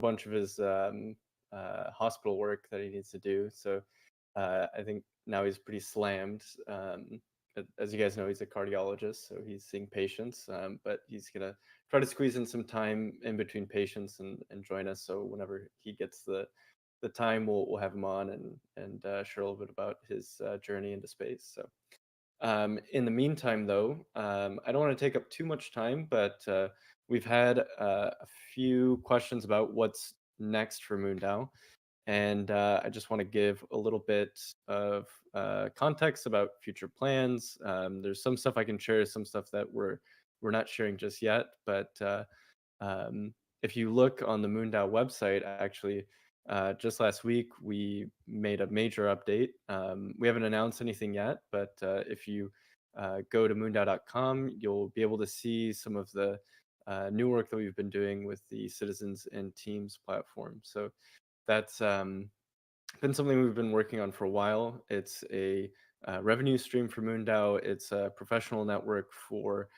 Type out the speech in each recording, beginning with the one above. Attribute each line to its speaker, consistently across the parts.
Speaker 1: bunch of his hospital work that he needs to do. So I think now he's pretty slammed. As you guys know, he's a cardiologist, so he's seeing patients, but he's gonna try to squeeze in some time in between patients and join us. So whenever he gets the time, we'll have him on and share a little bit about his journey into space. So in the meantime, though, I don't want to take up too much time, but we've had a few questions about what's next for MoonDAO. And I just want to give a little bit of context about future plans. There's some stuff I can share, some stuff that we're not sharing just yet. But if you look on the MoonDAO website, actually, just last week we made a major update. We haven't announced anything yet, but if you go to moondao.com, you'll be able to see some of the new work that we've been doing with the Citizens and Teams platform. So that's been something we've been working on for a while. It's a revenue stream for MoonDAO. It's a professional network for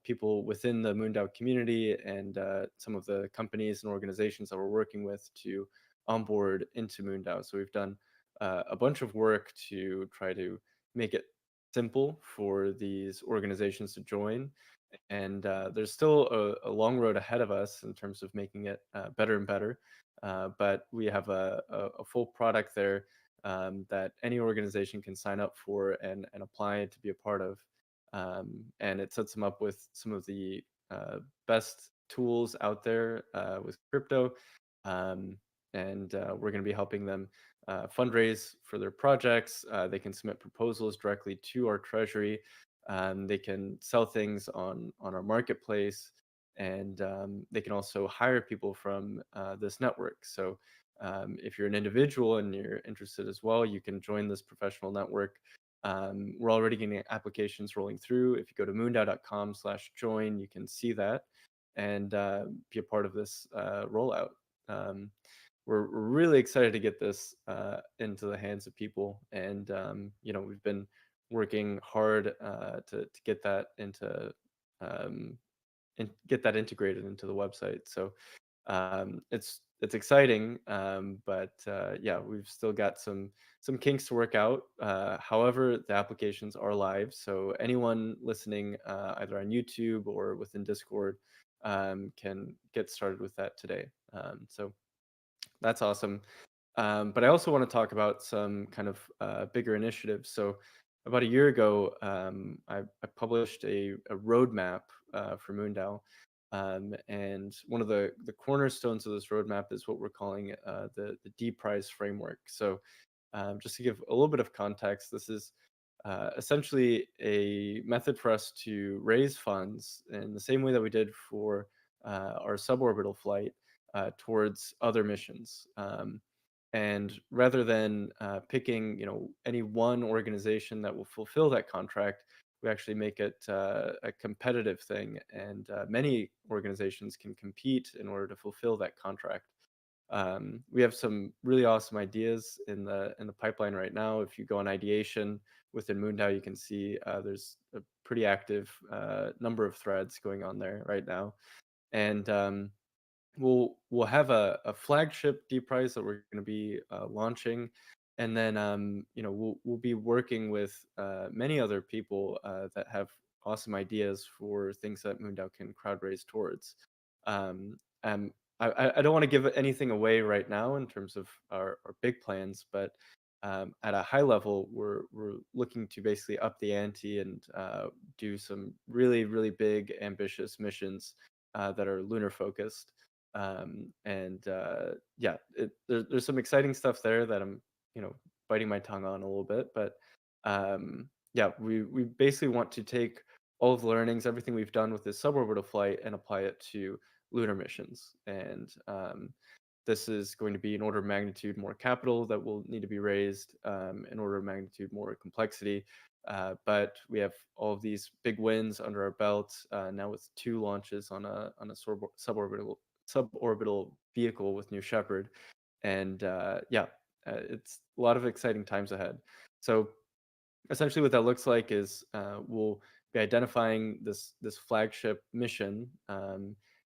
Speaker 1: people within the MoonDAO community and some of the companies and organizations that we're working with to onboard into MoonDAO. So we've done a bunch of work to try to make it simple for these organizations to join. And there's still a long road ahead of us in terms of making it better and better. But we have a full product there that any organization can sign up for and apply to be a part of. And it sets them up with some of the best tools out there with crypto. And we're going to be helping them fundraise for their projects. They can submit proposals directly to our treasury. They can sell things on our marketplace, and they can also hire people from this network. So if you're an individual and you're interested as well, you can join this professional network. We're already getting applications rolling through. If you go to moondao.com/join, you can see that and be a part of this rollout. We're really excited to get this into the hands of people, and we've been working hard to get that into and get that integrated into the website. So it's exciting, but yeah, we've still got some kinks to work out. However, the applications are live, so anyone listening either on YouTube or within Discord can get started with that today. So that's awesome. But I also want to talk about some kind of bigger initiatives. So about a year ago, I published a roadmap for MoonDAO. And one of the cornerstones of this roadmap is what we're calling the D prize framework. So just to give a little bit of context, this is essentially a method for us to raise funds in the same way that we did for our suborbital flight towards other missions. And rather than picking, any one organization that will fulfill that contract, we actually make it a competitive thing, and many organizations can compete in order to fulfill that contract. We have some really awesome ideas in the pipeline right now. If you go on ideation within MoonDAO, you can see there's a pretty active number of threads going on there right now, and we'll have a flagship D prize that we're going to be launching, and then we'll be working with many other people that have awesome ideas for things that MoonDAO can crowd raise towards. Um, um, I don't want to give anything away right now in terms of our big plans, but at a high level, we're looking to basically up the ante and do some really big, ambitious missions that are lunar focused. And yeah, there's some exciting stuff there that I'm biting my tongue on a little bit, but yeah, we basically want to take all of the learnings, everything we've done with this suborbital flight, and apply it to lunar missions. And this is going to be an order of magnitude more capital that will need to be raised, an order of magnitude more complexity. But we have all of these big wins under our belt now with 2 launches on a suborbital vehicle with New Shepard, and yeah, it's a lot of exciting times ahead. So essentially, what that looks like is we'll be identifying this flagship mission,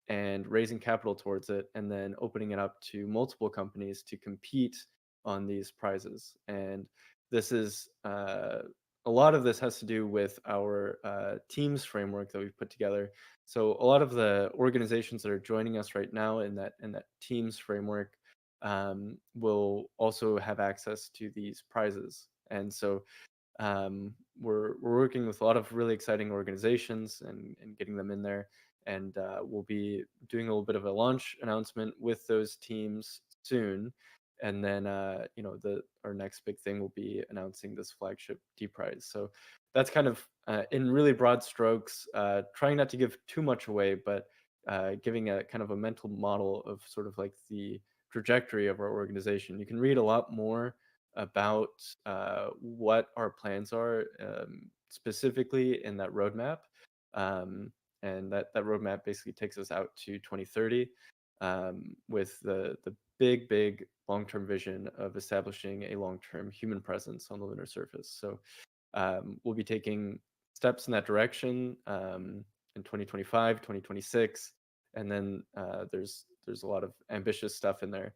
Speaker 1: and raising capital towards it, and then opening it up to multiple companies to compete on these prizes. And this is a lot of this has to do with our teams framework that we've put together. So a lot of the organizations that are joining us right now in that teams framework will also have access to these prizes. And so we're working with a lot of really exciting organizations and getting them in there. And we'll be doing a little bit of a launch announcement with those teams soon. And then our next big thing will be announcing this flagship D prize. So that's kind of in really broad strokes, trying not to give too much away, but giving a kind of a mental model of sort of like the trajectory of our organization. You can read a lot more about what our plans are specifically in that roadmap. And that roadmap basically takes us out to 2030 with the big long-term vision of establishing a long-term human presence on the lunar surface. So we'll be taking steps in that direction in 2025, 2026, and then there's a lot of ambitious stuff in there.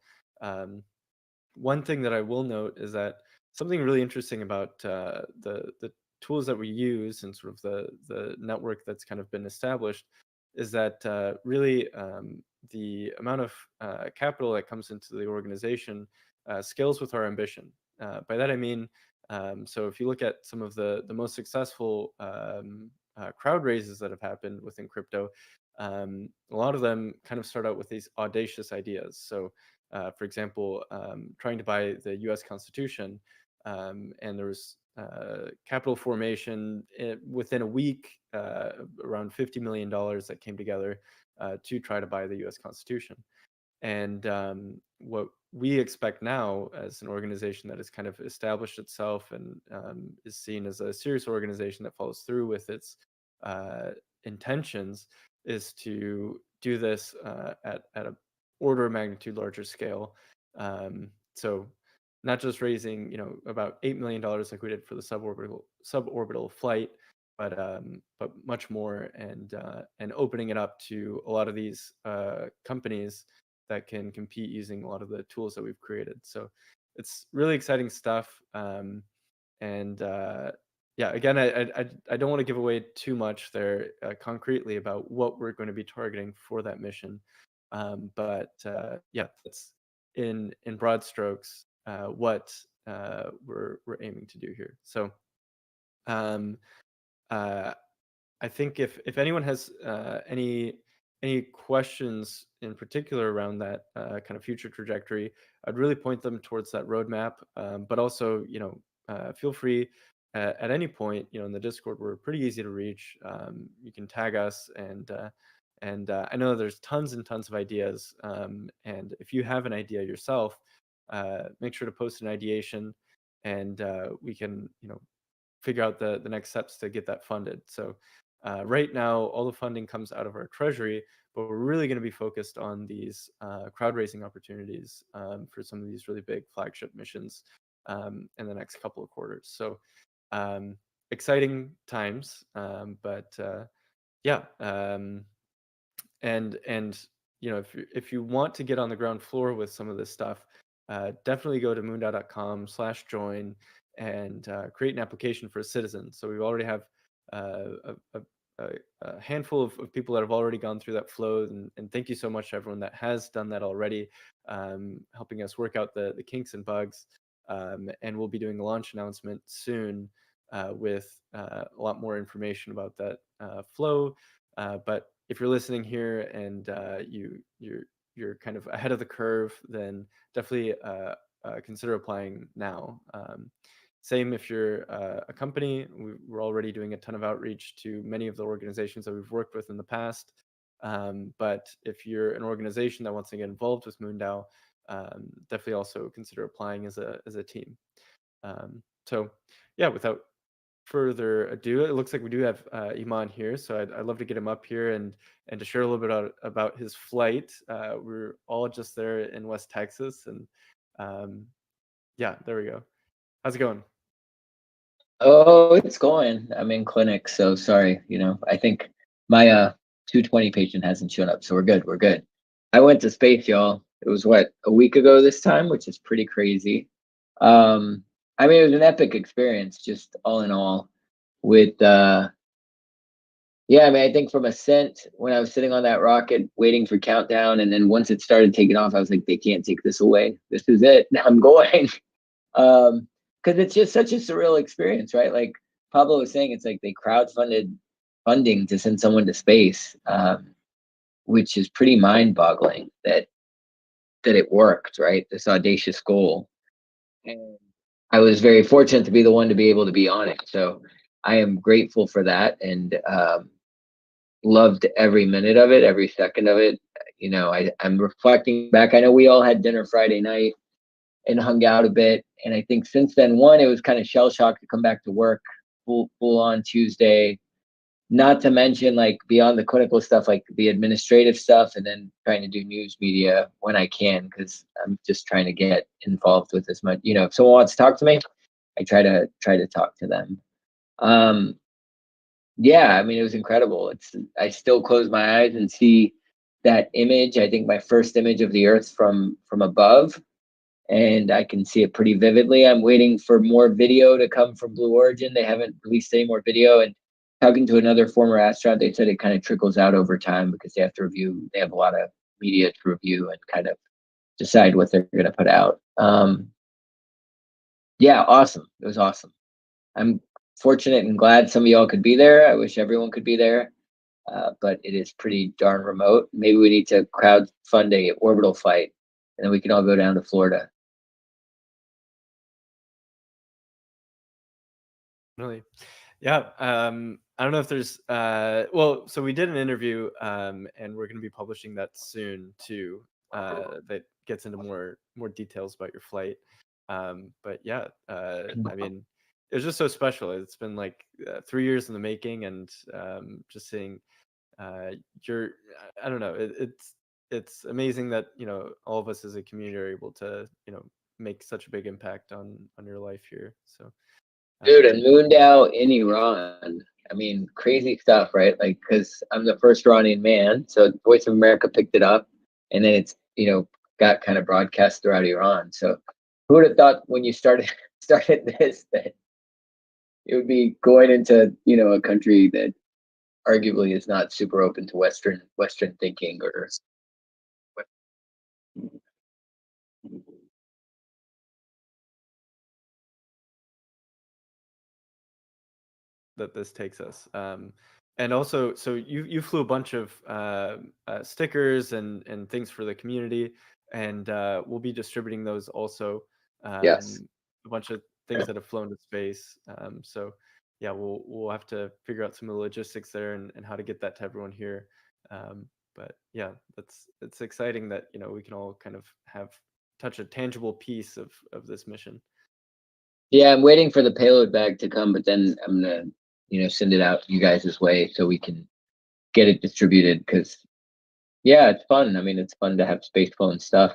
Speaker 1: One thing that I will note is that something really interesting about the tools that we use and sort of the network that's kind of been established is that really the amount of capital that comes into the organization scales with our ambition. By that I mean, so if you look at some of the most successful crowd raises that have happened within crypto, a lot of them kind of start out with these audacious ideas. So for example, trying to buy the US Constitution, and there was capital formation within a week, around $50 million that came together to try to buy the US Constitution. And what we expect now as an organization that has kind of established itself and is seen as a serious organization that follows through with its intentions is to do this at a order of magnitude larger scale. So not just raising, about $8 million like we did for the suborbital flight, but much more, and opening it up to a lot of these companies that can compete using a lot of the tools that we've created. So it's really exciting stuff. And yeah, again, I don't want to give away too much there concretely about what we're going to be targeting for that mission. But yeah, that's in broad strokes what we're aiming to do here. So um, uh, I think if anyone has any questions in particular around that kind of future trajectory, I'd really point them towards that roadmap. But also, feel free at any point, in the Discord, we're pretty easy to reach. You can tag us, and I know there's tons and tons of ideas. And if you have an idea yourself, make sure to post an ideation, and we can, figure out the next steps to get that funded. So right now, all the funding comes out of our treasury, but we're really going to be focused on these crowd raising opportunities for some of these really big flagship missions in the next couple of quarters. So exciting times, but yeah. And if you want to get on the ground floor with some of this stuff, definitely go to moondao.com/join and create an application for a citizen. So we already have a handful of people that have already gone through that flow, and thank you so much to everyone that has done that already, helping us work out the kinks and bugs. And we'll be doing a launch announcement soon with a lot more information about that flow. But if you're listening here and you're kind of ahead of the curve, then definitely consider applying now. Same if you're a company. We're already doing a ton of outreach to many of the organizations that we've worked with in the past. But if you're an organization that wants to get involved with MoonDAO, definitely also consider applying as a team. So yeah, without further ado, it looks like we do have Eiman here, so I'd love to get him up here and to share a little bit about his flight. We're all just there in West Texas, and yeah, there we go. How's it going?
Speaker 2: Oh, it's going. I'm in clinic, so sorry. I think my 220 patient hasn't shown up, so we're good. We're good. I went to space, y'all. It was what, a week ago this time, which is pretty crazy. I mean, it was an epic experience, just all in all. With yeah, I mean, I think from ascent, when I was sitting on that rocket waiting for countdown, and then once it started taking off, I was like, they can't take this away. This is it. I'm going. Because it's just such a surreal experience, right? Like Pablo was saying, it's like they crowdfunded funding to send someone to space, which is pretty mind-boggling that it worked, right? This audacious goal. And I was very fortunate to be the one to be able to be on it. So I am grateful for that, and loved every minute of it, every second of it. You know, I'm reflecting back. I know we all had dinner Friday night and hung out a bit. And I think since then, one, it was kind of shell shock to come back to work full on Tuesday. Not to mention, like, beyond the clinical stuff, like the administrative stuff, and then trying to do news media when I can, because I'm just trying to get involved with as much. You know, if someone wants to talk to me, I try to talk to them. Yeah, I mean, it was incredible. I still close my eyes and see that image. I think my first image of the Earth from above, and I can see it pretty vividly. I'm waiting for more video to come from Blue Origin. They haven't released any more video. And talking to another former astronaut, they said it kind of trickles out over time because they have to review. They have a lot of media to review and kind of decide what they're going to put out. Yeah, awesome. It was awesome. I'm fortunate and glad some of y'all could be there. I wish everyone could be there, but it is pretty darn remote. Maybe we need to crowdfund a orbital flight, and then we can all go down to Florida.
Speaker 1: Really? Yeah. I don't know if there's well, so we did an interview, and we're going to be publishing that soon too. That gets into more details about your flight. But yeah, I mean, it was just so special. It's been like 3 years in the making, and just seeing your, I don't know, it's amazing that, you know, all of us as a community are able to, you know, make such a big impact on your life here. So
Speaker 2: Dude, and MoonDAO in Iran. I mean, crazy stuff, right? Like, because I'm the first Iranian man, so Voice of America picked it up, and then it's, you know, got kind of broadcast throughout Iran. So who would have thought when you started this that it would be going into, you know, a country that arguably is not super open to Western thinking or
Speaker 1: that this takes us. And also, so you flew a bunch of stickers and things for the community, and we'll be distributing those also.
Speaker 2: yes.
Speaker 1: A bunch of things that have flown to space. So yeah, we'll have to figure out some of the logistics there, and how to get that to everyone here. But yeah, it's exciting that, you know, we can all kind of touch a tangible piece of this mission.
Speaker 2: Yeah, I'm waiting for the payload bag to come, but then I'm gonna, you know, send it out you guys' way so we can get it distributed. Because yeah, it's fun. I mean, it's fun to have space phone stuff,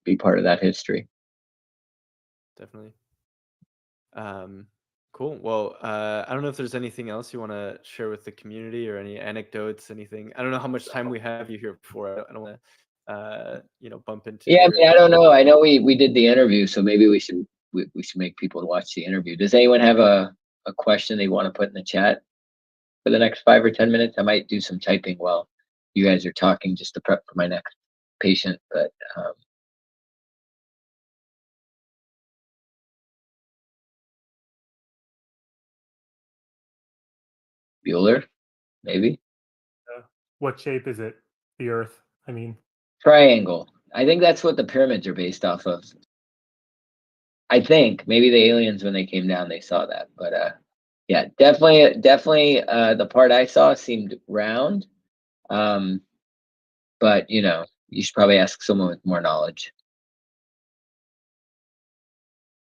Speaker 2: be part of that history.
Speaker 1: Definitely. Cool. Well, I don't know if there's anything else you want to share with the community, or any anecdotes, anything. I don't know how much time we have you here for. I don't want to, you know, bump into
Speaker 2: Yeah, I
Speaker 1: your.
Speaker 2: mean, I don't know. I know we did the interview, so maybe we should make people watch the interview. Does anyone have a question they want to put in the chat for the next 5 or 10 minutes? I might do some typing while you guys are talking, just to prep for my next patient. But Bueller, maybe
Speaker 3: What shape is it? The Earth, I mean.
Speaker 2: triangle. I think that's what the pyramids are based off of. I think maybe the aliens, when they came down, they saw that. But yeah, definitely the part I saw seemed round. But you know, you should probably ask someone with more knowledge.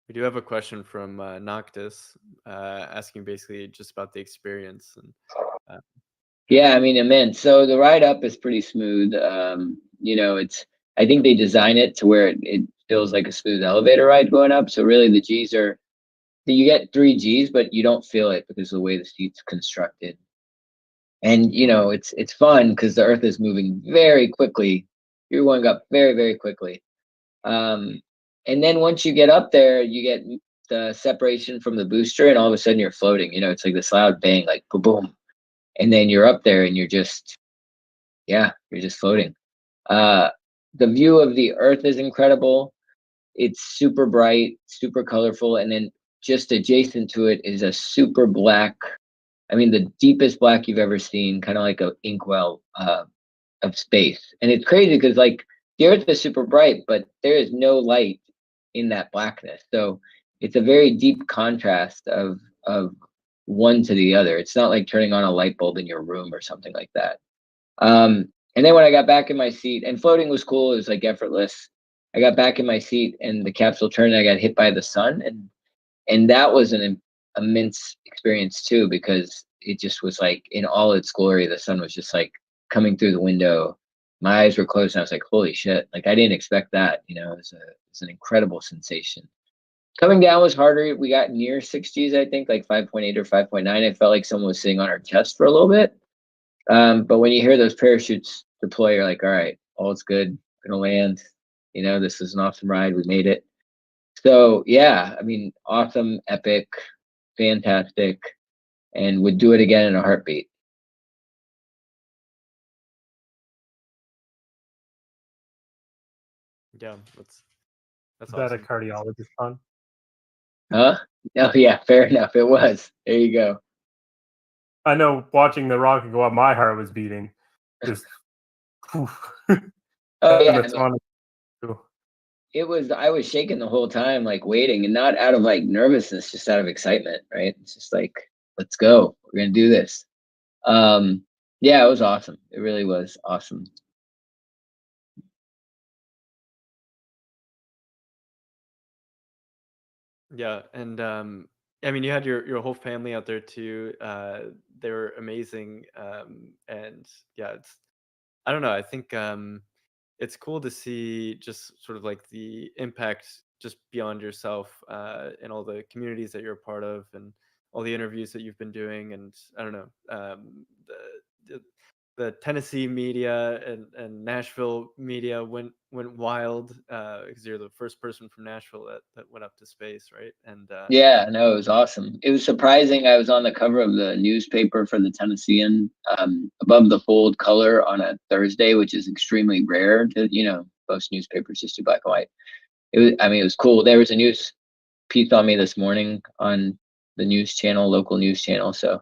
Speaker 1: We do have a question from Noctis, asking basically just about the experience. And
Speaker 2: Yeah, I mean, immense. So the ride up is pretty smooth. You know, I think they design it to where it feels like a smooth elevator ride going up. So really the G's are, you get 3 G's, but you don't feel it because of the way the seat's constructed. And it's fun because the Earth is moving very quickly. You're going up very, very quickly. And then once you get up there, you get the separation from the booster, and all of a sudden you're floating. It's like this loud bang, like boom, boom, and then you're up there, and you're just floating. The view of the Earth is incredible. It's super bright, super colorful, and then just adjacent to it is a super black. I mean, the deepest black you've ever seen, kind of like an inkwell of space. And it's crazy because like the Earth is super bright, but there is no light in that blackness. So it's a very deep contrast of one to the other. It's not like turning on a light bulb in your room or something like that. And then when I got back in my seat, and floating was cool, it was like effortless. I got back in my seat and the capsule turned and I got hit by the sun. And that was an immense experience too, because it just was like in all its glory. The sun was just like coming through the window. My eyes were closed and I was like, holy shit. Like I didn't expect that. It was an incredible sensation. Coming down was harder. We got near 60s, I think, like 5.8 or 5.9. I felt like someone was sitting on our chest for a little bit. But when you hear those parachutes deploy, you're like, all right, all's good. We're gonna land. This is an awesome ride. We made it. So yeah, I mean, awesome, epic, fantastic, and would do it again in a heartbeat.
Speaker 1: Yeah, that's
Speaker 3: Is that a
Speaker 1: awesome.
Speaker 3: cardiologist on?
Speaker 2: Huh? Oh yeah, fair enough. It was. There you go.
Speaker 3: I know watching the rocket go up, my heart was beating. Just
Speaker 2: Oh yeah,
Speaker 3: that's on.
Speaker 2: I was shaking the whole time, like waiting, and not out of like nervousness, just out of excitement, right? It's just like, let's go. We're gonna do this. Yeah, it was awesome. It really was awesome.
Speaker 1: Yeah, and I mean, you had your whole family out there too. They were amazing, and yeah, I don't know. I think it's cool to see just sort of like the impact just beyond yourself, and all the communities that you're a part of, and all the interviews that you've been doing, and I don't know, the Tennessee media and Nashville media went wild, because you're the first person from Nashville that went up to space, right? And
Speaker 2: Yeah, no, it was awesome. It was surprising. I was on the cover of the newspaper for the Tennessean, above the fold color on a Thursday, which is extremely rare. Most newspapers just do black and white. It was cool. There was a news piece on me this morning on the news channel, local news channel. So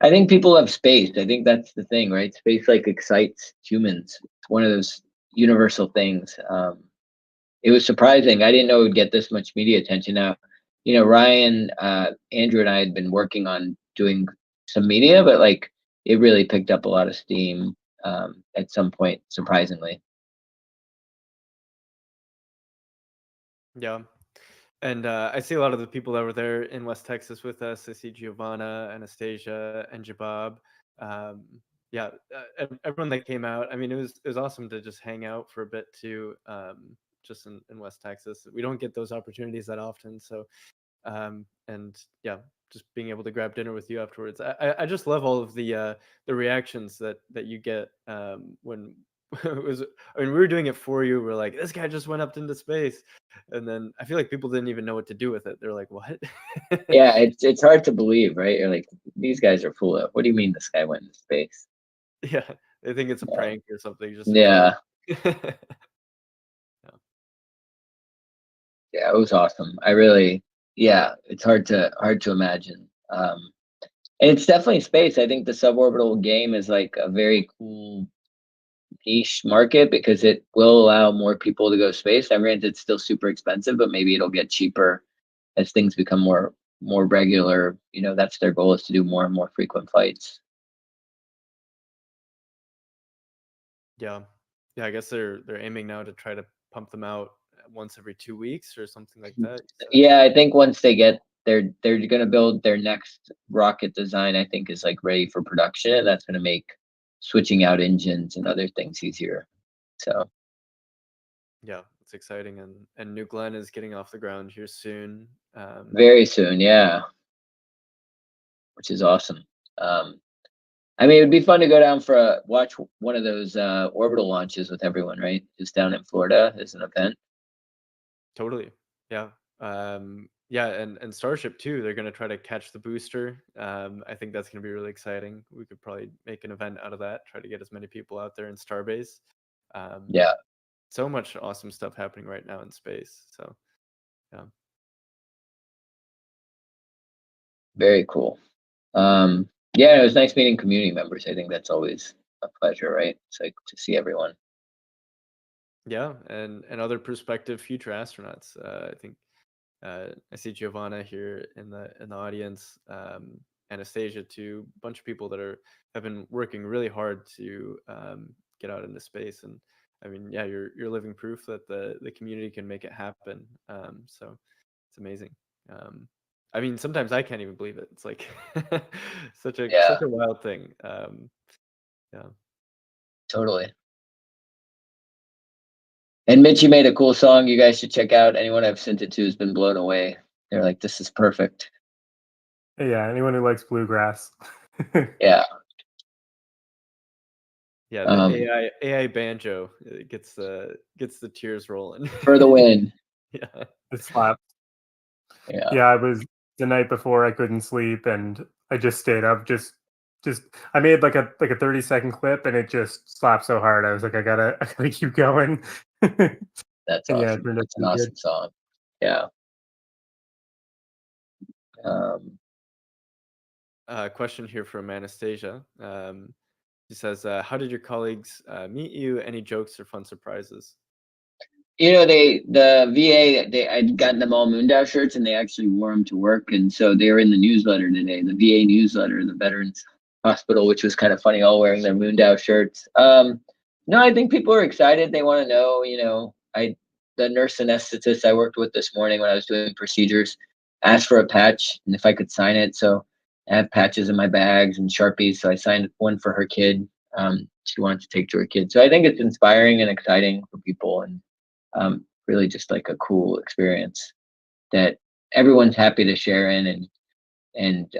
Speaker 2: I think people love space. I think that's the thing, right? Space like excites humans. It's one of those universal things. It was surprising. I didn't know it would get this much media attention. Now, Ryan, Andrew, and I had been working on doing some media, but like it really picked up a lot of steam at some point, surprisingly.
Speaker 1: yeah, and I see a lot of the people that were there in West Texas with us. I see Giovanna, Anastasia, and Jabab. Um, yeah, everyone that came out. I mean, it was awesome to just hang out for a bit too. Just in West Texas, we don't get those opportunities that often. So, and yeah, just being able to grab dinner with you afterwards. I just love all of the reactions that you get, when it was. I mean, we were doing it for you. We're like, this guy just went up into space, and then I feel like people didn't even know what to do with it. They're like, what?
Speaker 2: Yeah, it's hard to believe, right? You're like, these guys are full of. What do you mean this guy went into space?
Speaker 1: Yeah, they think it's a prank or something, just a
Speaker 2: Yeah,
Speaker 1: joke. Yeah.
Speaker 2: yeah, it was awesome. Yeah, it's hard to imagine. And it's definitely space. I think the suborbital game is like a very cool niche market because it will allow more people to go to space. I granted it's still super expensive, but maybe it'll get cheaper as things become more regular. That's their goal, is to do more and more frequent flights.
Speaker 1: Yeah. Yeah, I guess they're aiming now to try to pump them out once every 2 weeks or something like that. So,
Speaker 2: Yeah, I think once they get they're going to build their next rocket design, I think is like ready for production, and that's going to make switching out engines and other things easier. So
Speaker 1: yeah, it's exciting, and New Glenn is getting off the ground here soon.
Speaker 2: very soon, yeah, which is awesome. Um, I mean, it'd be fun to go down for watch one of those orbital launches with everyone, right? Just down in Florida as an event.
Speaker 1: Totally. Yeah. Yeah, and Starship too. They're gonna try to catch the booster. I think that's gonna be really exciting. We could probably make an event out of that. Try to get as many people out there in Starbase.
Speaker 2: Yeah,
Speaker 1: So much awesome stuff happening right now in space. So yeah.
Speaker 2: very cool. Yeah, it was nice meeting community members. I think that's always a pleasure, right? It's like to see everyone.
Speaker 1: Yeah, and other prospective future astronauts. I think I see Giovanna here in the audience, Anastasia too. A bunch of people that have been working really hard to get out into space. And I mean, yeah, you're living proof that the community can make it happen. So it's amazing. I mean, sometimes I can't even believe it. It's like such
Speaker 2: Yeah,
Speaker 1: a wild thing. Yeah.
Speaker 2: totally. And Mitch, you made a cool song. You guys should check out. Anyone I've sent it to has been blown away. They're like, "This is perfect."
Speaker 3: Yeah, anyone who likes bluegrass.
Speaker 2: Yeah.
Speaker 1: Yeah, the AI banjo gets the tears rolling.
Speaker 2: For the win.
Speaker 1: Yeah.
Speaker 3: It slaps.
Speaker 2: Yeah.
Speaker 3: Yeah, I was the night before I couldn't sleep and I just stayed up just I made like a 30-second clip and it just slapped so hard. I was like, I gotta keep going.
Speaker 2: That's
Speaker 3: And yeah, it
Speaker 2: awesome.
Speaker 3: turned out
Speaker 2: It's
Speaker 3: to
Speaker 2: an
Speaker 3: be good.
Speaker 2: awesome song. Yeah.
Speaker 1: Question here from Anastasia. She says, "How did your colleagues meet you? Any jokes or fun surprises?"
Speaker 2: You know, the VA, I'd gotten them all MoonDAO shirts and they actually wore them to work. And so they were in the newsletter today, the VA newsletter, the Veterans Hospital, which was kind of funny, all wearing their MoonDAO shirts. No, I think people are excited. They want to know, the nurse anesthetist I worked with this morning when I was doing procedures asked for a patch and if I could sign it. So I have patches in my bags and Sharpies. So I signed one for her kid. She wanted to take to her kid. So I think it's inspiring and exciting for people. And really just like a cool experience that everyone's happy to share in and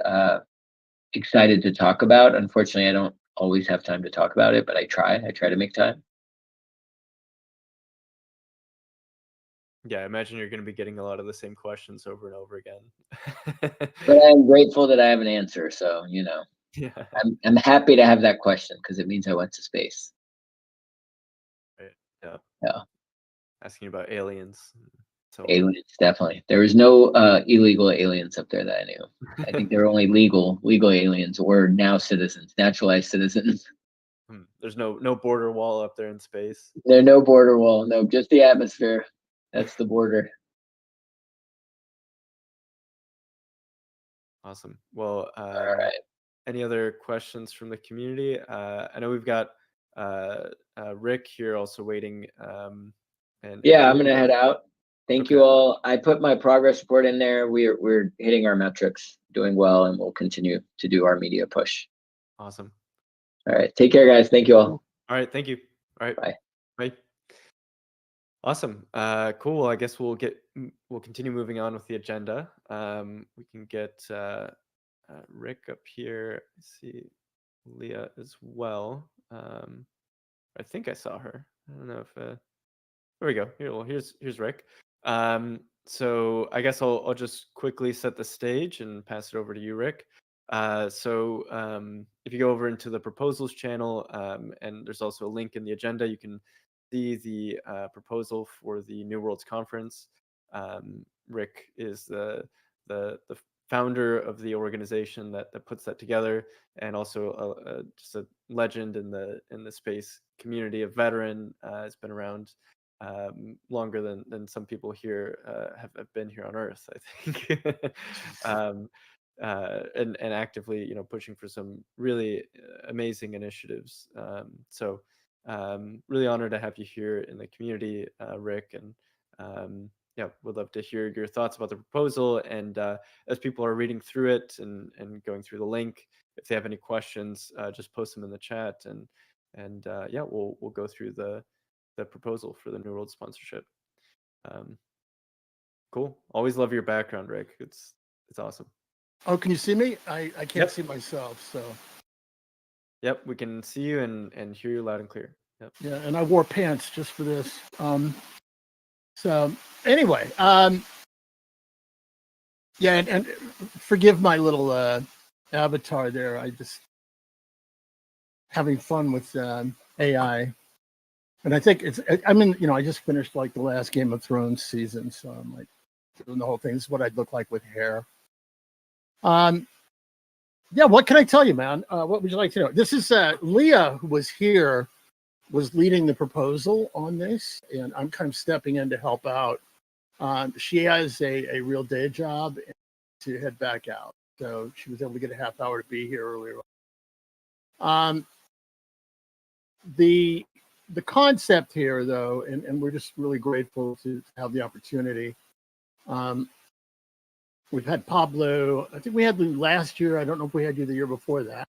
Speaker 2: excited to talk about. Unfortunately, I don't always have time to talk about it, but I try to make time.
Speaker 1: Yeah, I imagine you're going to be getting a lot of the same questions over and over again.
Speaker 2: But I'm grateful that I have an answer. So,
Speaker 1: Yeah.
Speaker 2: I'm happy to have that question because it means I went to space.
Speaker 1: Right. Yeah.
Speaker 2: Yeah.
Speaker 1: Asking about aliens. So
Speaker 2: Aliens, definitely. There was no illegal aliens up there that I knew. I think there were only legal aliens or now citizens, naturalized citizens.
Speaker 1: There's no border wall up there in space.
Speaker 2: There's no border wall. No, just the atmosphere. That's the border.
Speaker 1: Awesome. Well,
Speaker 2: All right.
Speaker 1: any other questions from the community? I know we've got Rick here also waiting. And
Speaker 2: Yeah, I'm gonna head out. Thank you
Speaker 1: Okay.
Speaker 2: all. I put my progress report in there. We're hitting our metrics, doing well, and we'll continue to do our media push.
Speaker 1: Awesome.
Speaker 2: All right. Take care, guys. Thank you all.
Speaker 1: All right. Thank you. All right.
Speaker 2: Bye.
Speaker 1: Bye. Awesome. Cool. I guess we'll continue moving on with the agenda. We can get Rick up here. Let's see Leah as well. I think I saw her. I don't know if there we go. Here's Rick. So I guess I'll just quickly set the stage and pass it over to you, Rick. If you go over into the proposals channel, and there's also a link in the agenda, you can see the proposal for the New Worlds Conference. Rick is the founder of the organization that puts that together, and also just a legend in the space community, a veteran. Has been around longer than some people here have been here on Earth, I think. And actively, pushing for some really amazing initiatives. Really honored to have you here in the community, Rick, and yeah, would love to hear your thoughts about the proposal. And as people are reading through it and going through the link, if they have any questions, just post them in the chat, and yeah, we'll go through the proposal for the New World sponsorship. Cool. Always love your background, Rick. It's awesome.
Speaker 4: Oh, can you see me? I can't
Speaker 1: Yep.
Speaker 4: see myself, so
Speaker 1: Yep, we can see you and hear you loud and clear. Yep.
Speaker 4: Yeah, and I wore pants just for this. So anyway, yeah, and forgive my little avatar there. I just having fun with AI, and I think I'm in. I just finished like the last Game of Thrones season, so I'm like doing the whole thing. This is what I'd look like with hair. Yeah, what can I tell you, man? What would you like to know? This is Leah, who was here, was leading the proposal on this, and I'm kind of stepping in to help out. She has a real day job to head back out, so she was able to get a half hour to be here earlier. The concept here, though, and we're just really grateful to have the opportunity. We've had Pablo. I think we had you last year. I don't know if we had you the year before that.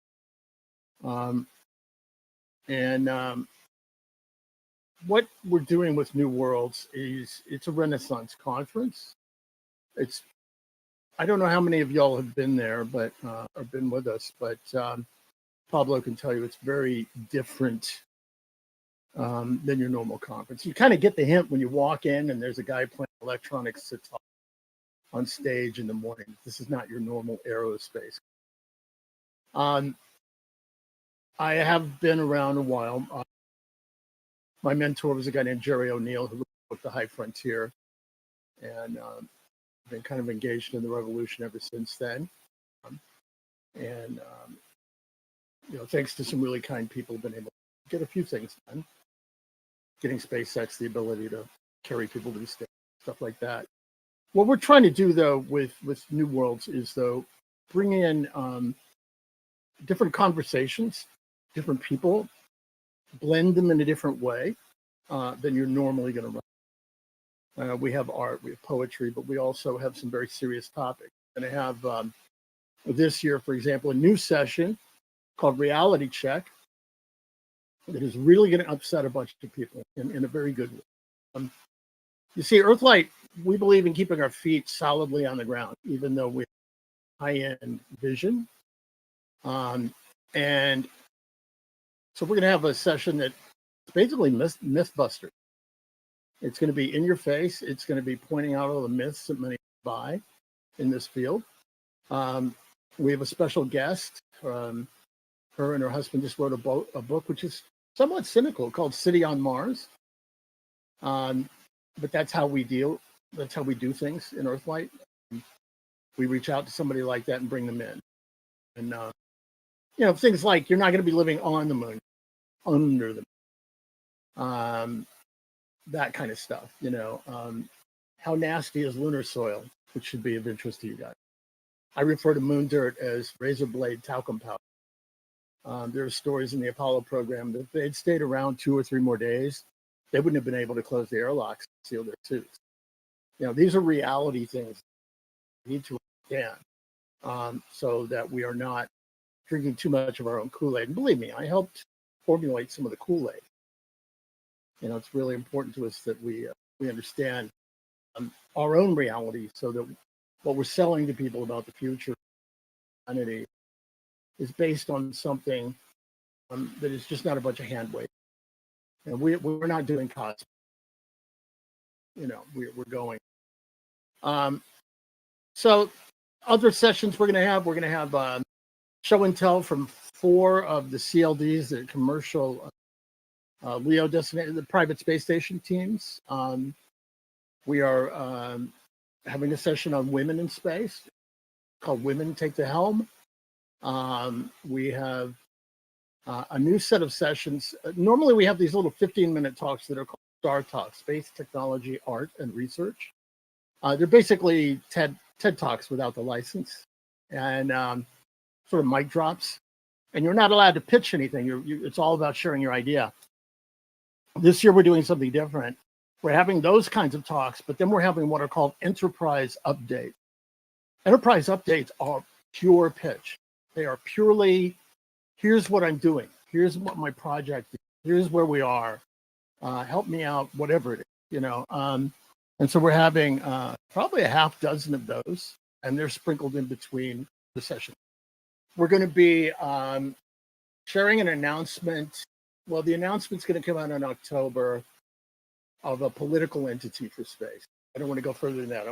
Speaker 4: What we're doing with New Worlds is it's a Renaissance conference. I don't know how many of y'all have been there, but or been with us, but Pablo can tell you it's very different than your normal conference. You kind of get the hint when you walk in and there's a guy playing electronics on stage in the morning. This is not your normal aerospace. I have been around a while. My mentor was a guy named Jerry O'Neill who wrote The High Frontier, and been kind of engaged in the revolution ever since then. Thanks to some really kind people, been able to get a few things done. Getting SpaceX the ability to carry people to the stage, stuff like that. What we're trying to do, though, with New Worlds is, though, bring in different conversations, different people, blend them in a different way than you're normally going to run. We have art, we have poetry, but we also have some very serious topics. We're going to have this year, for example, a new session called Reality Check that is really going to upset a bunch of people in a very good way. You see, Earthlight, we believe in keeping our feet solidly on the ground, even though we have high-end vision. And so we're going to have a session that's basically mythbuster. It's going to be in your face. It's going to be pointing out all the myths that many buy in this field. We have a special guest. Her and her husband just wrote a book which is somewhat cynical called City on Mars. But that's how we deal. That's how we do things in Earthlight. We reach out to somebody like that and bring them in. And things like you're not going to be living on the moon, under the moon. That kind of stuff. How nasty is lunar soil, which should be of interest to you guys. I refer to moon dirt as razor blade talcum powder. There are stories in the Apollo program that if they'd stayed around 2 or 3 more days, they wouldn't have been able to close the airlocks and seal their suits. These are reality things we need to understand so that we are not drinking too much of our own Kool-Aid. And believe me, I helped formulate some of the Kool-Aid. It's really important to us that we understand our own reality so that what we're selling to people about the future of humanity is based on something that is just not a bunch of hand waving. We're not doing cosplay. We're going. So other sessions we're going to have show and tell from 4 of the CLDs, the commercial LEO designated, the private space station teams. We are having a session on women in space called Women Take the Helm. We have a new set of sessions. Normally we have these little 15-minute talks that are called STAR Talks, Space Technology, Art, and Research. They're basically TED Talks without the license, and sort of mic drops. And you're not allowed to pitch anything. It's all about sharing your idea. This year we're doing something different. We're having those kinds of talks, but then we're having what are called enterprise updates. Enterprise updates are pure pitch. They are purely, here's what I'm doing. Here's what my project is. Here's where we are. Help me out, whatever it is, And so we're having probably a half dozen of those, and they're sprinkled in between the sessions. We're going to be sharing an announcement. Well, the announcement's going to come out in October of a political entity for space. I don't want to go further than that.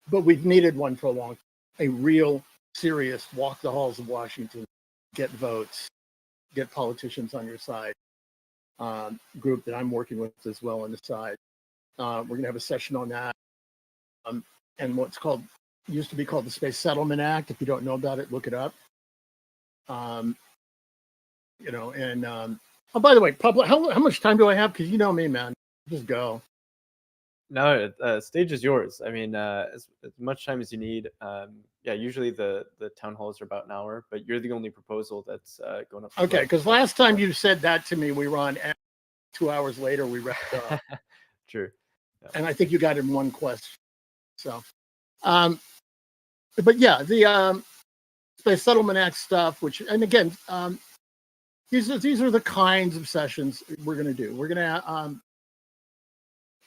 Speaker 4: But we've needed one for a long time. A real, serious walk the halls of Washington, get votes, get politicians on your side. Group that I'm working with as well on the side. We're going to have a session on that. And what's called, used to be called the Space Settlement Act. If you don't know about it, look it up. You know, and oh, by the way, Pablo, how much time do I have? Because you know me, man. Just go.
Speaker 1: No, stage is yours. I mean, as much time as you need. Yeah, usually the town halls are about an hour, but you're the only proposal that's going up.
Speaker 4: Okay, because last time you said that to me, we were on 2 hours later, we wrapped up.
Speaker 1: True. Yeah.
Speaker 4: And I think you got in one question. So, but yeah, the Space Settlement Act stuff, which, and again, these are the kinds of sessions we're going to do. We're going to,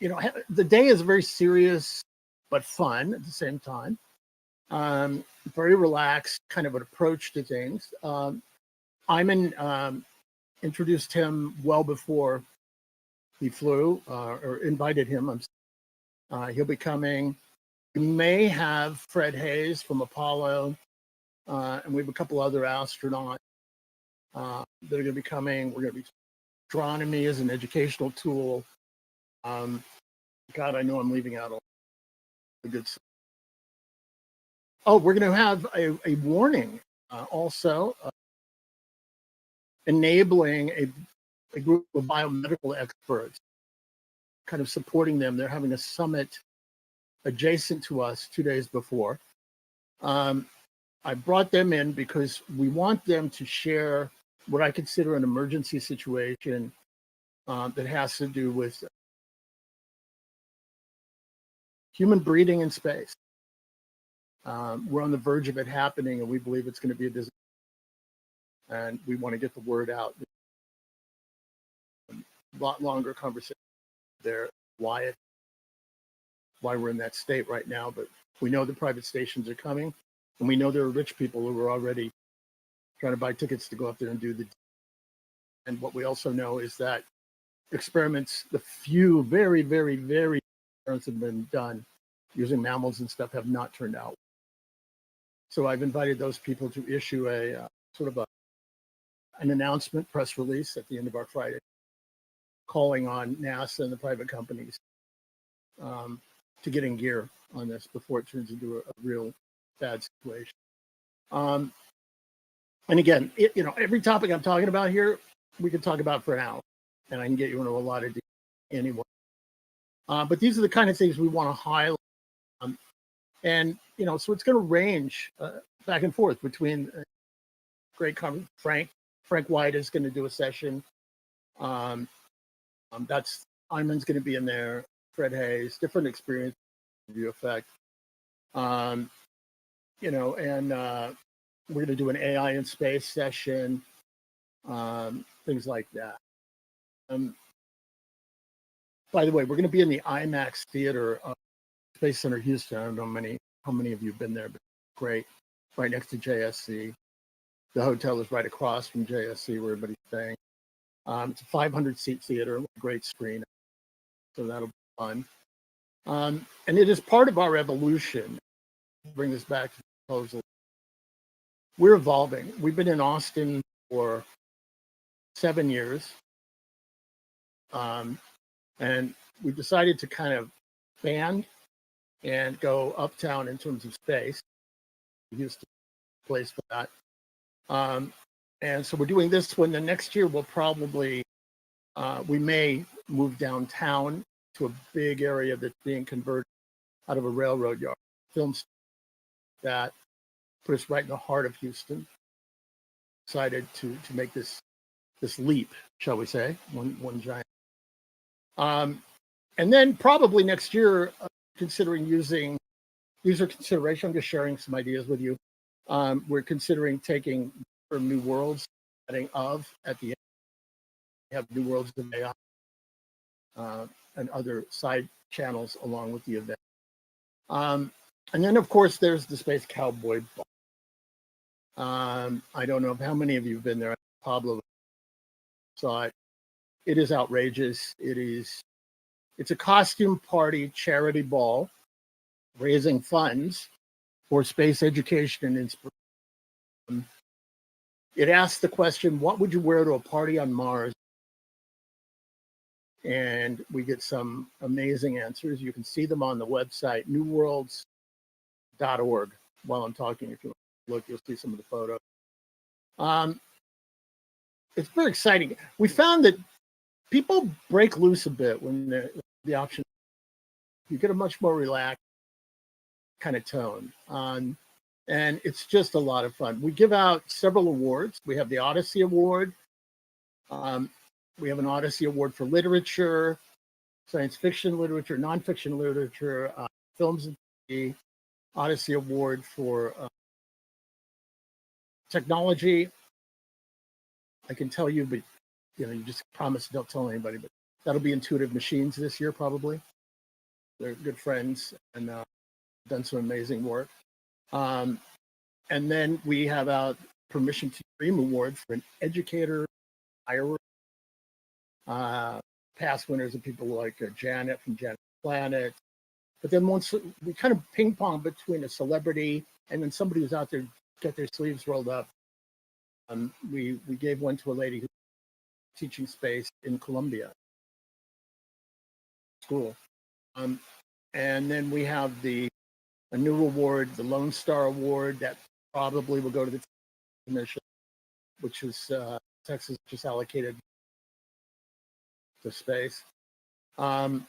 Speaker 4: you know, the day is very serious but fun at the same time. Very relaxed kind of an approach to things. Eiman introduced him well before he flew, or invited him. He'll be coming. We may have Fred Hayes from Apollo, and we have a couple other astronauts that are going to be coming. We're going to be astronomy as an educational tool. God, I know I'm leaving out all the good stuff. Oh, we're going to have a warning also, enabling a group of biomedical experts, kind of supporting them. They're having a summit adjacent to us 2 days before. I brought them in because we want them to share what I consider an emergency situation that has to do with human breeding in space. We're on the verge of it happening, and we believe it's going to be a disaster. And we want to get the word out. A lot longer conversation there, why we're in that state right now. But we know the private stations are coming, and we know there are rich people who are already trying to buy tickets to go up there and do the. And what we also know is that experiments, the few very, very, very experiments that have been done using mammals and stuff, have not turned out. So I've invited those people to issue a sort of an announcement, press release at the end of our Friday, calling on NASA and the private companies to get in gear on this before it turns into a real bad situation. And again, you know, every topic I'm talking about here, we could talk about for an hour, and I can get you into a lot of detail anyway. But these are the kind of things we want to highlight. And, you know, so it's going to range back and forth between great conference. Frank White is going to do a session. That's Eiman's going to be in there. Fred Hayes, different experience, review effect. You know, and we're going to do an AI in space session, things like that. By the way, we're going to be in the IMAX Theater, Space Center Houston. I don't know how many of you have been there, but great. Right next to JSC. The hotel is right across from JSC where everybody's staying. It's a 500-seat theater, great screen. So that'll be fun. And it is part of our evolution. Bring this back to the proposal. We're evolving. We've been in Austin for 7 years. And we decided to kind of expand and go uptown in terms of space. We used to place for that. And so we're doing this one. The next year we'll probably, we may move downtown to a big area that's being converted out of a railroad yard. Films that put us right in the heart of Houston. Decided to make this leap, shall we say, one giant. And then probably next year, considering using user consideration, I'm just sharing some ideas with you. We're considering taking from New Worlds, adding of at the end. We have New Worlds of AI and other side channels along with the event. And then, of course, there's the Space Cowboy Bar. I don't know how many of you have been there. Pablo saw it. It is outrageous. It's a costume party charity ball raising funds for space education and inspiration. It asks the question, what would you wear to a party on Mars? And we get some amazing answers. You can see them on the website, newworlds.org. While I'm talking, if you want to look, you'll see some of the photos. It's very exciting. We found that people break loose a bit when the option, you get a much more relaxed kind of tone. And it's just a lot of fun. We give out several awards. We have the Odyssey Award. We have an Odyssey Award for literature, science fiction literature, nonfiction literature, films and TV, Odyssey Award for technology. I can tell you, but you just promise don't tell anybody, but that'll be Intuitive Machines this year, probably. They're good friends and done some amazing work. And then we have a Permission to Dream Award for an educator, hirer. Past winners are people like Janet from Janet Planet. But then once we kind of ping pong between a celebrity and then somebody who's out there get their sleeves rolled up. We gave one to a lady who's teaching space in Columbia school. And then we have a new award, the Lone Star Award, that probably will go to the commission, which is Texas just allocated to space. Then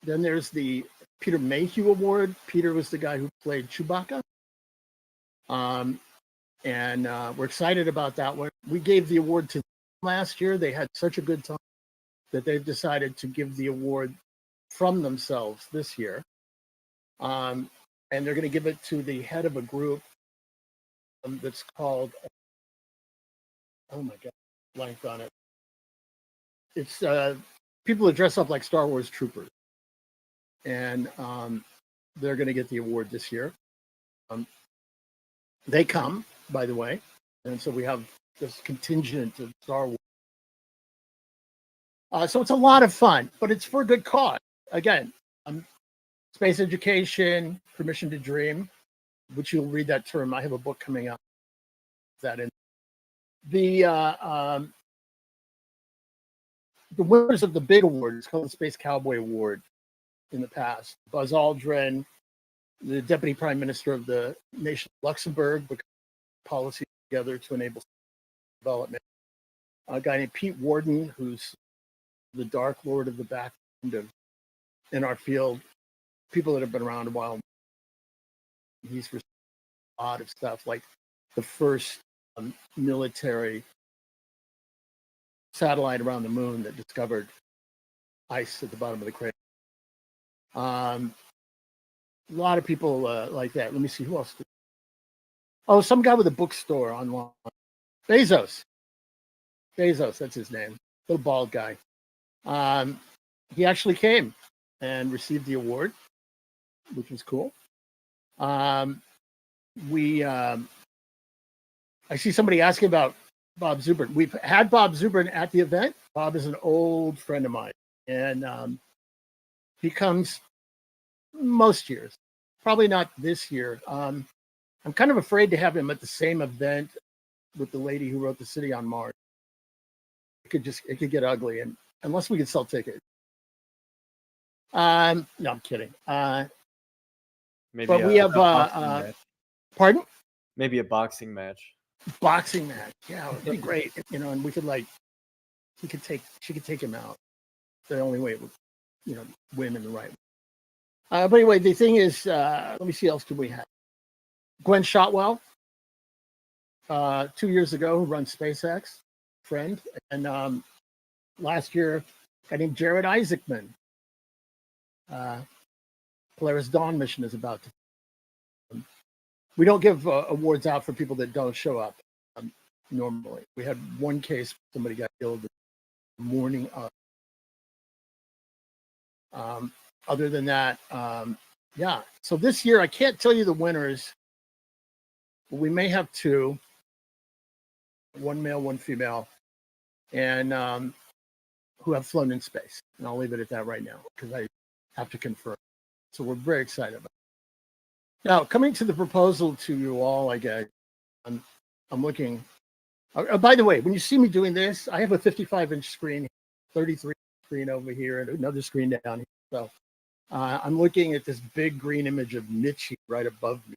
Speaker 4: there's the Peter Mayhew Award. Peter was the guy who played Chewbacca. And we're excited about that one. We gave the award to them last year. They had such a good time that they've decided to give the award from themselves this year. And they're going to give it to the head of a group that's called, oh my God, blanked on it. It's people that dress up like Star Wars troopers. And they're going to get the award this year. They come, by the way. And so we have this contingent of Star Wars. So it's a lot of fun, but it's for a good cause. Again, space education, permission to dream, which you'll read that term. I have a book coming out. That in the winners of the big award is called the Space Cowboy Award in the past. Buzz Aldrin, the Deputy Prime Minister of the nation of Luxembourg, put policy together to enable development. A guy named Pete Warden, who's the Dark Lord of the background of in our field, people that have been around a while. He's for a lot of stuff, like the first military satellite around the moon that discovered ice at the bottom of the crater. A lot of people like that. Let me see who else. Oh, some guy with a bookstore online. Bezos, that's his name. Little bald guy. He actually came and received the award, which was cool. I see somebody asking about Bob Zubrin. We've had Bob Zubrin at the event. Bob is an old friend of mine, and he comes most years. Probably not this year. I'm kind of afraid to have him at the same event with the lady who wrote The City on Mars. It could get ugly, and unless we could sell tickets. No, I'm kidding.
Speaker 1: Maybe
Speaker 4: but we have pardon?
Speaker 1: Maybe a boxing match.
Speaker 4: Boxing match, yeah, it would be great. And we could she could take him out. The only way it would, win in the right way. But anyway, the thing is, let me see what else do we have. Gwen Shotwell, 2 years ago, who runs SpaceX, friend, and last year, a guy named Jared Isaacman. Polaris Dawn mission is about to. We don't give awards out for people that don't show up normally. We had one case, somebody got killed the morning of. Other than that, yeah. So this year, I can't tell you the winners, but we may have two. one male, one female, and who have flown in space. And I'll leave it at that right now because I have to confirm. So we're very excited about it. Now, coming to the proposal to you all, I guess, I'm looking. By the way, when you see me doing this, I have a 55-inch screen, 33 screen over here, and another screen down here. So I'm looking at this big green image of Nietzsche right above me,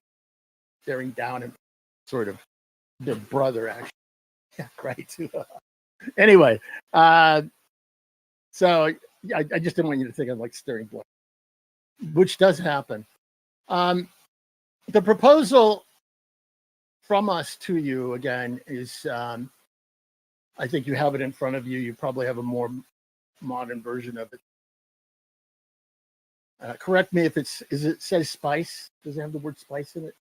Speaker 4: staring down at sort of their brother, actually. Yeah, right. Anyway, so I just didn't want you to think of like staring blood, which does happen. The proposal from us to you again is, I think you have it in front of you. You probably have a more modern version of it. Correct me if it says spice. Does it have the word spice in it?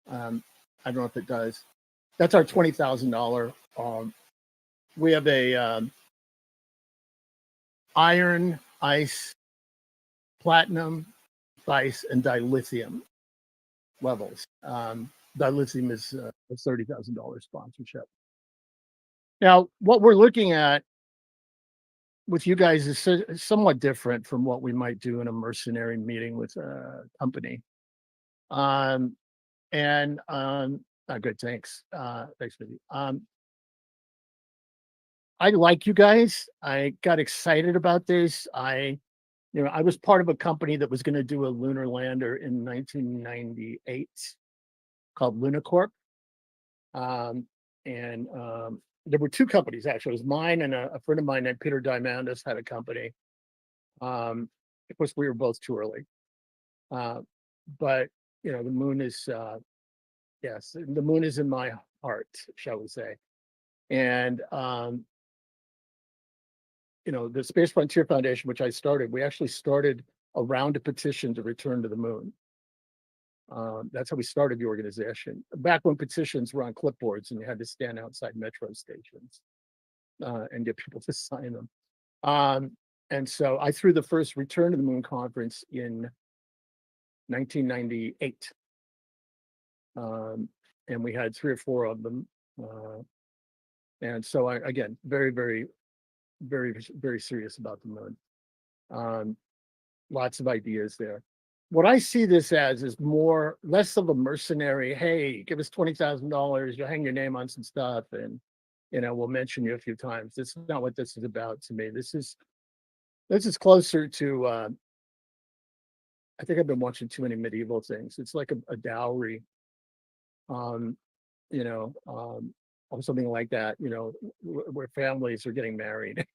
Speaker 4: I don't know if it does. That's our $20,000. We have a iron, ice, platinum, spice, and dilithium levels. Dilithium is a $30,000 sponsorship. Now, what we're looking at with you guys is somewhat different from what we might do in a mercenary meeting with a company. Good, thanks. Thanks, Vivi. I like you guys. I got excited about this. I was part of a company that was going to do a lunar lander in 1998 called Lunacorp. There were two companies, actually. It was mine and a friend of mine named Peter Diamandis had a company. Of course, we were both too early. But, the moon is, yes, the moon is in my heart, shall we say. And, the Space Frontier Foundation, which I started, we actually started around a petition to return to the moon. That's how we started the organization. Back when petitions were on clipboards and you had to stand outside metro stations and get people to sign them. And so I threw the first Return to the Moon conference in 1998. And we had 3 or 4 of them. And so again, very, very, very, very serious about the moon. Lots of ideas there. What I see this as is less of a mercenary, hey, give us $20,000, you'll hang your name on some stuff, and we'll mention you a few times. This is not what this is about to me. This is closer to I think I've been watching too many medieval things. It's like a dowry, or something like that, where families are getting married.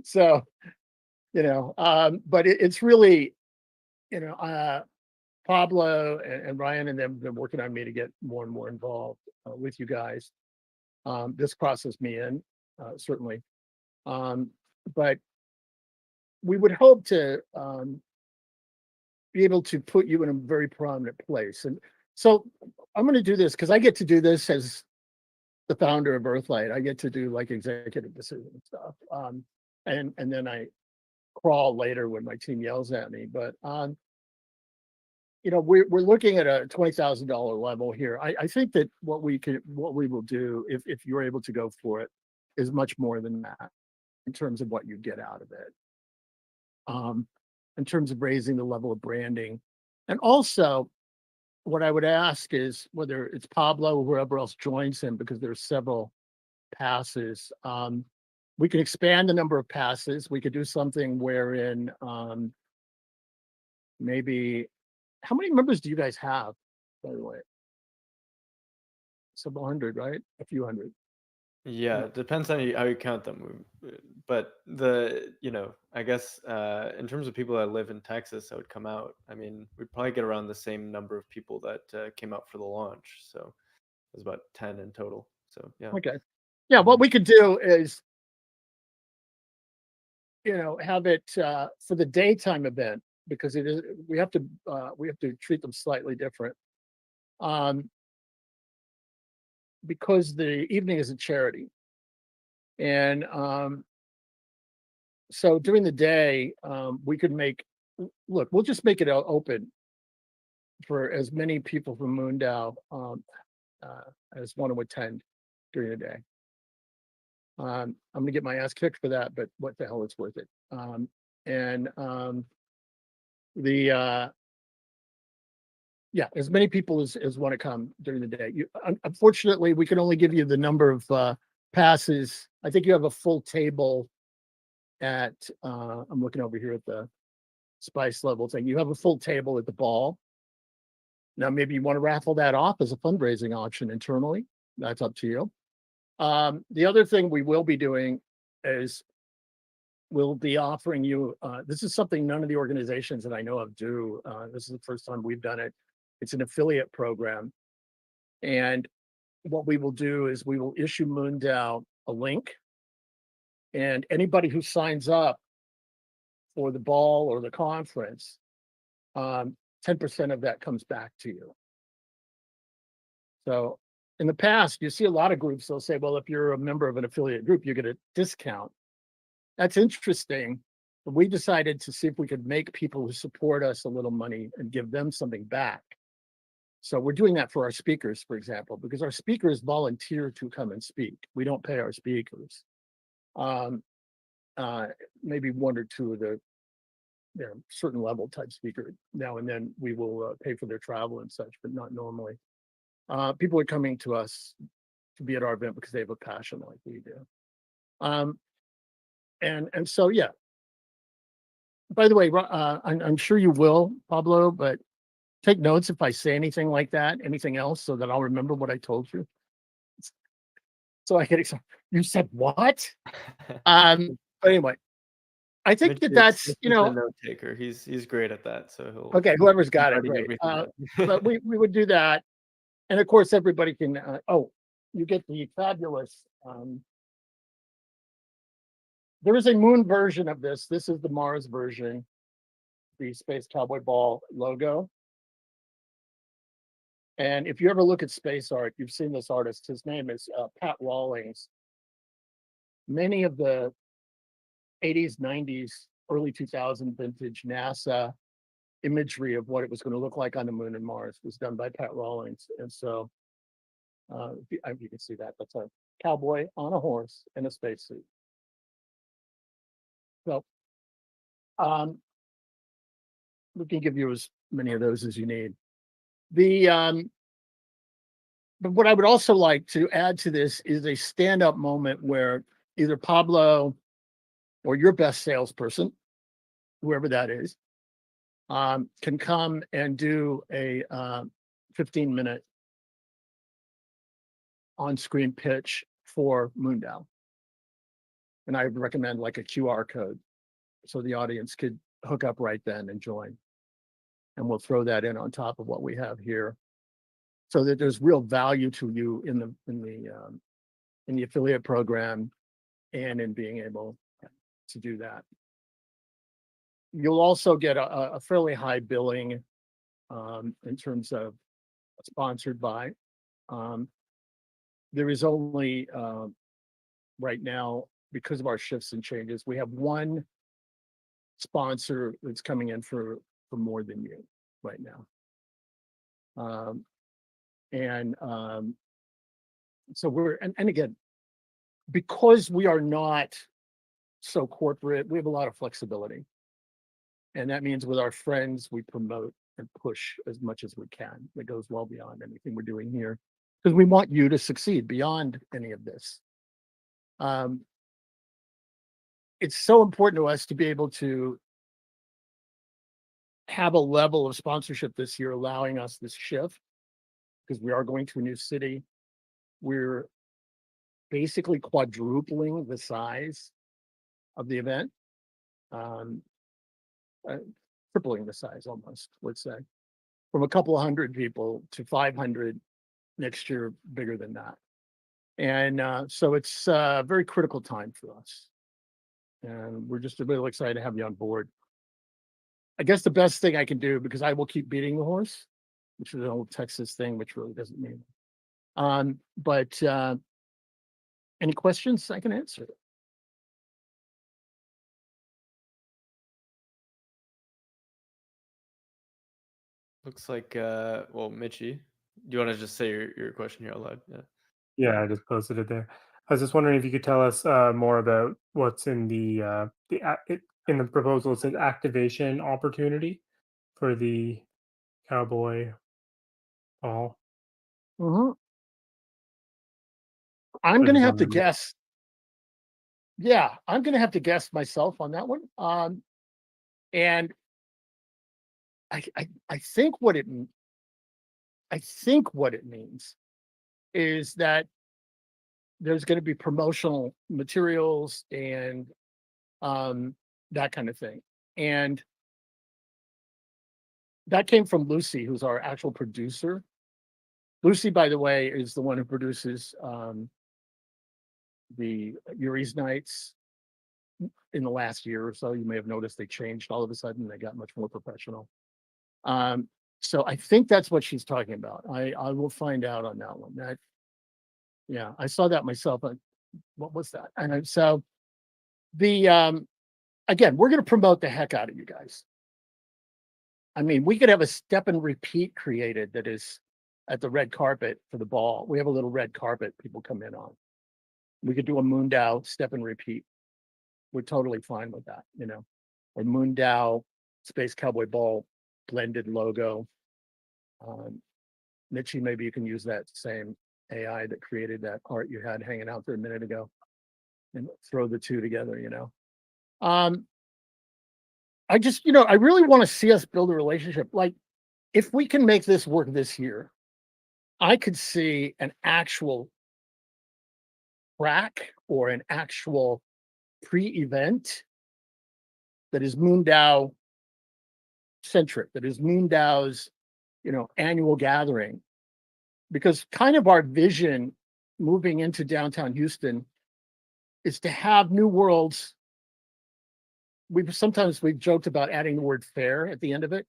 Speaker 4: So, but it's really, Pablo and Ryan and them have been working on me to get more and more involved with you guys. This crosses me in, certainly. But we would hope to be able to put you in a very prominent place. And so I'm going to do this because I get to do this as the founder of Earthlight. I get to do like executive decision stuff. And then I crawl later when my team yells at me. But we're looking at a $20,000 level here. I think that what we will do if you're able to go for it is much more than that in terms of what you get out of it. In terms of raising the level of branding. And also what I would ask is whether it's Pablo or whoever else joins him, because there's several passes. We can expand the number of passes. We could do something wherein maybe, how many members do you guys have, by the way? Several hundred, right? A few hundred.
Speaker 1: Yeah, it depends on how you count them. But I guess in terms of people that live in Texas that would come out, I mean, we'd probably get around the same number of people that came out for the launch. So it was about 10 in total. So yeah.
Speaker 4: Okay. Yeah, what we could do is, have it for the daytime event, because it is we have to treat them slightly different. Because the evening is a charity. And so during the day, we could we'll just make it open for as many people from MoonDAO I just want to attend during the day. I'm going to get my ass kicked for that, but what the hell, it's worth it. Yeah, as many people as want to come during the day. Unfortunately, we can only give you the number of passes. I think you have a full table at, I'm looking over here at the spice level thing. You have a full table at the ball. Now, maybe you want to raffle that off as a fundraising auction internally. That's up to you. The other thing we will be doing is we'll be offering you, this is something none of the organizations that I know of do. This is the first time we've done it. It's an affiliate program. And what we will do is we will issue MoonDAO a link. And anybody who signs up for the ball or the conference, 10% of that comes back to you. So in the past, you see a lot of groups, they'll say, well, if you're a member of an affiliate group, you get a discount. That's interesting. But we decided to see if we could make people who support us a little money and give them something back. So we're doing that for our speakers, for example, because our speakers volunteer to come and speak. We don't pay our speakers. Maybe one or two of the certain level type speaker now and then we will pay for their travel and such, but not normally. People are coming to us to be at our event because they have a passion like we do. And so, yeah. By the way, I'm sure you will, Pablo, but take notes if I say anything like that, anything else, so that I'll remember what I told you. So I get excited. You said what? But anyway, I think that's,
Speaker 1: a note taker. He's great at that. So he'll.
Speaker 4: Okay, whoever's got it, great. But we would do that, and of course everybody can. You get the fabulous. There is a moon version of this. This is the Mars version, the Space Cowboy Ball logo. And if you ever look at space art, you've seen this artist. His name is Pat Rawlings. Many of the 80s, 90s, early 2000 vintage NASA imagery of what it was going to look like on the moon and Mars was done by Pat Rawlings. And so you can see that. That's a cowboy on a horse in a spacesuit. So we can give you as many of those as you need. But what I would also like to add to this is a stand-up moment where either Pablo or your best salesperson, whoever that is, can come and do a 15-minute on-screen pitch for MoonDAO. And I would recommend like a QR code so the audience could hook up right then and join. And we'll throw that in on top of what we have here, so that there's real value to you in the affiliate program and in being able to do that. You'll also get a fairly high billing in terms of sponsored by. There is only right now, because of our shifts and changes, we have one sponsor that's coming in for more than you right now. So we're, and again, because we are not so corporate, we have a lot of flexibility. And that means with our friends, we promote and push as much as we can. That goes well beyond anything we're doing here, because we want you to succeed beyond any of this. It's so important to us to be able to have a level of sponsorship this year, allowing us this shift, because we are going to a new city. We're basically quadrupling the size of the event, tripling the size almost, let's say, from a couple of hundred people to 500 next year, bigger than that. And so it's a very critical time for us. And we're just really excited to have you on board. I guess the best thing I can do, because I will keep beating the horse, which is an old Texas thing, which really doesn't mean. But any questions I can answer?
Speaker 1: Looks like, well, Mitchie Do you want to just say your question here out loud? Yeah.
Speaker 3: Yeah, I just posted it there. I was just wondering if you could tell us more about what's in in the proposal. It says activation opportunity for the cowboy ball.
Speaker 4: Mhm. I'm
Speaker 3: I
Speaker 4: going to
Speaker 3: just
Speaker 4: have to
Speaker 3: wondering.
Speaker 4: guess. Yeah, I'm going to have to guess myself on that one. And I think what I think what it means is that there's going to be promotional materials and that kind of thing. And that came from Lucy, who's our actual producer. Lucy, by the way, is the one who produces the Yuri's Nights in the last year or so. You may have noticed they changed all of a sudden. They got much more professional. So I think that's what she's talking about. I will find out on that one. Yeah, I saw that myself. What was that? And so the again, we're going to promote the heck out of you guys. I mean, we could have a step and repeat created that is at the red carpet for the ball. We have a little red carpet people come in on. We could do a MoonDAO step and repeat. We're totally fine with that, or MoonDAO Space Cowboy Ball blended logo. Mitchie, maybe you can use that same AI that created that art you had hanging out there a minute ago and throw the two together, I just, I really want to see us build a relationship. Like, if we can make this work this year, I could see an actual track or an actual pre-event that is MoonDAO centric, that is MoonDAO's, annual gathering. Because kind of our vision moving into downtown Houston is to have New Worlds. We've joked about adding the word fair at the end of it,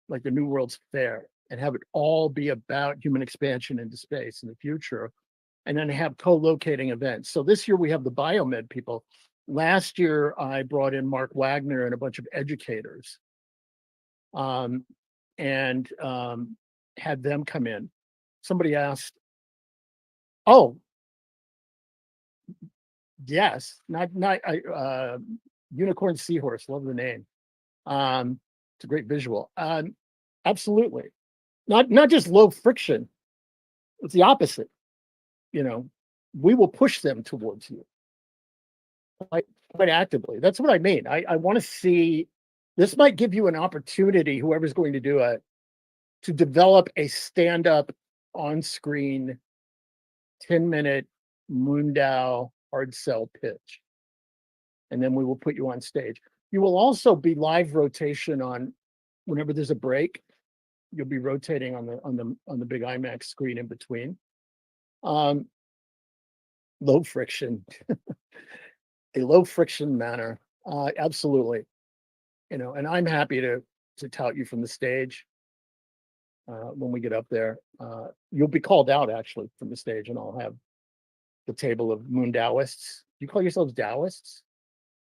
Speaker 4: like the New World's Fair, and have it all be about human expansion into space in the future, and then have co-locating events. So this year we have the biomed people. Last year I brought in Mark Wagner and a bunch of educators, and had them come in. Somebody asked, "Oh, yes, not Unicorn Seahorse, love the name. It's a great visual. Absolutely. Not just low friction. It's the opposite. We will push them towards you quite actively. That's what I mean. I want to see, this might give you an opportunity, whoever's going to do it, to develop a stand-up on-screen 10-minute MoonDAO hard sell pitch. And then we will put you on stage. You will also be live rotation on, whenever there's a break, you'll be rotating on the big IMAX screen in between. Low friction, a low friction manner. Absolutely. And I'm happy to tout you from the stage when we get up there. You'll be called out actually from the stage, and I'll have the table of MoonDAOists. You call yourselves Daoists?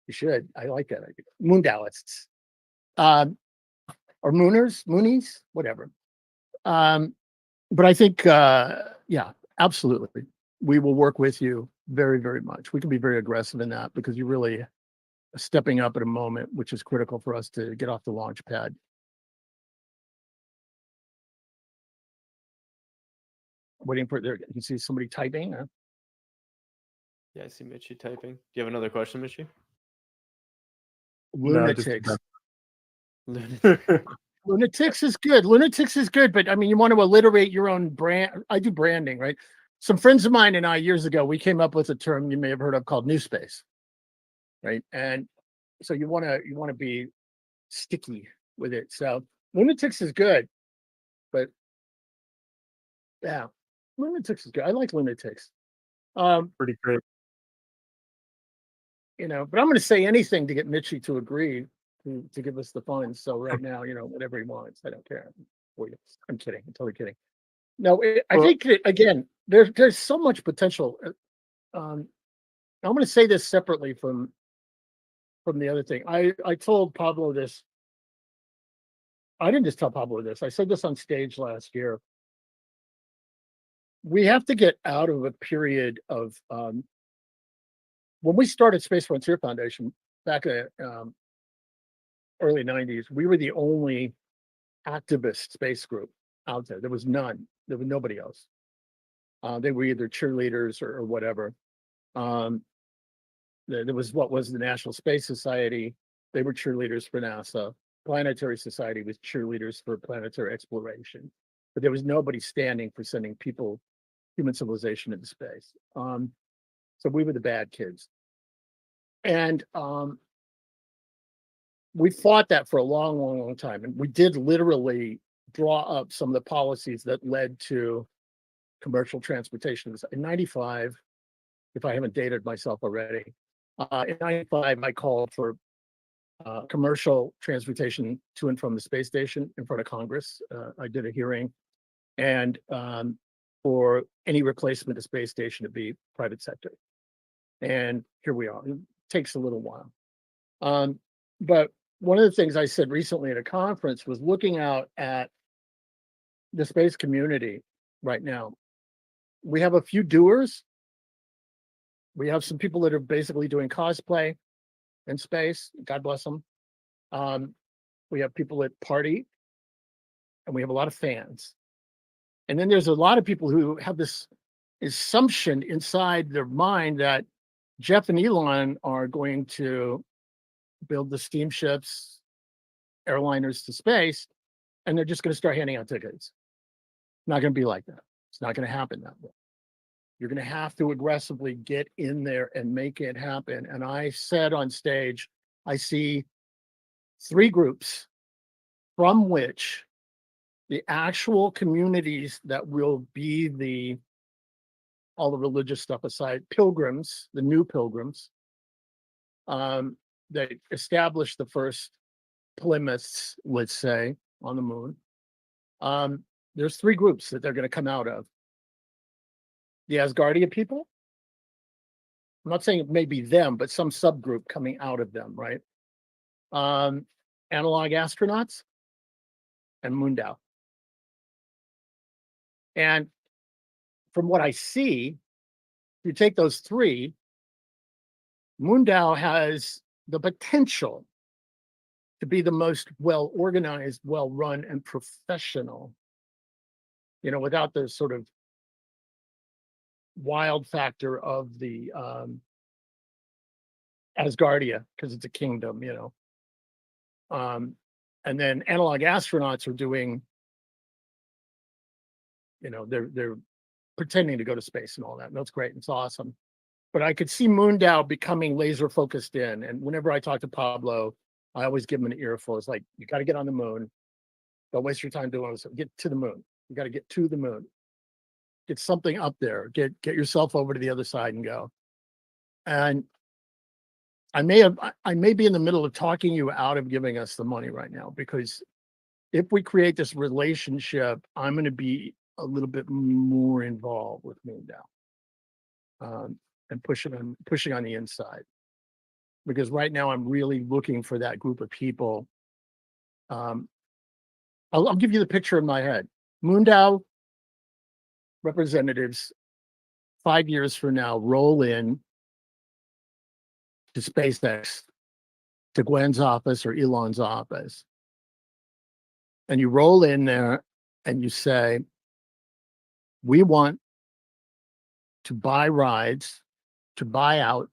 Speaker 4: You should. I like that idea. MoonDAOists. Or Moonies, whatever. But I think, yeah, absolutely. We will work with you very, very much. We can be very aggressive in that because you're really stepping up at a moment which is critical for us to get off the launch pad. Waiting for there. You see somebody typing? Huh?
Speaker 1: Yeah, I see Mitchie typing. Do you have another question, Mitchie?
Speaker 4: Lunatics.
Speaker 1: No,
Speaker 4: Lunatics is good. Lunatics is good, but I mean, you want to alliterate your own brand. I do branding, right? Some friends of mine and I years ago, we came up with a term you may have heard of called new space, right? And so you want to be sticky with it. So Lunatics is good, but yeah, Lunatics is good. I like Lunatics.
Speaker 3: Pretty great.
Speaker 4: But I'm going to say anything to get Mitchie to agree to give us the funds. So right now, whatever he wants, I don't care. I'm kidding. I'm totally kidding. No, I think that, again, there's so much potential. I'm going to say this separately from the other thing. I told Pablo this. I didn't just tell Pablo this. I said this on stage last year. we have to get out of a period of when we started Space Frontier Foundation back in early 90s, we were the only activist space group out there. There was none. There was nobody else. They were either cheerleaders or whatever. There was what was the National Space Society. They were cheerleaders for NASA. Planetary Society was cheerleaders for planetary exploration. But there was nobody standing for sending people, human civilization, into space. So we were the bad kids. And we fought that for a long, long, long time. And we did literally draw up some of the policies that led to commercial transportation. In 95, if I haven't dated myself already, in 95, I called for commercial transportation to and from the space station in front of Congress. I did a hearing, and for any replacement of space station to be private sector. And here we are. It takes a little while. But one of the things I said recently at a conference was looking out at the space community right now. We have a few doers. We have some people that are basically doing cosplay in space. God bless them. We have people that party, and we have a lot of fans. And then there's a lot of people who have this assumption inside their mind that Jeff and Elon are going to build the steamships, airliners to space, and they're just going to start handing out tickets. Not going to be like that. It's not going to happen that way. You're going to have to aggressively get in there and make it happen. And I said on stage, I see 3 groups from which the actual communities that will be all the religious stuff aside, pilgrims, the new pilgrims, that established the first Plymouths, let's say, on the moon. There's 3 groups that they're going to come out of. The Asgardia people. I'm not saying it may be them, but some subgroup coming out of them, right? Analog astronauts and MoonDAO. And from what I see, if you take those 3, MoonDAO has the potential to be the most well-organized, well-run, and professional, without the sort of wild factor of the Asgardia, because it's a kingdom, and then analog astronauts are doing, they're pretending to go to space and all that. And that's great. It's awesome. But I could see MoonDAO becoming laser focused in. And whenever I talk to Pablo, I always give him an earful. It's like, you got to get on the moon. Don't waste your time doing this. Get to the moon. You got to get to the moon. Get something up there. Get yourself over to the other side and go. And I may be in the middle of talking you out of giving us the money right now, because if we create this relationship, I'm going to be a little bit more involved with MoonDAO, and pushing on the inside, because right now I'm really looking for that group of people. I'll give you the picture in my head. MoonDAO representatives 5 years from now roll in to SpaceX, to Gwen's office or Elon's office, and you roll in there and you say, we want to buy rides, to buy out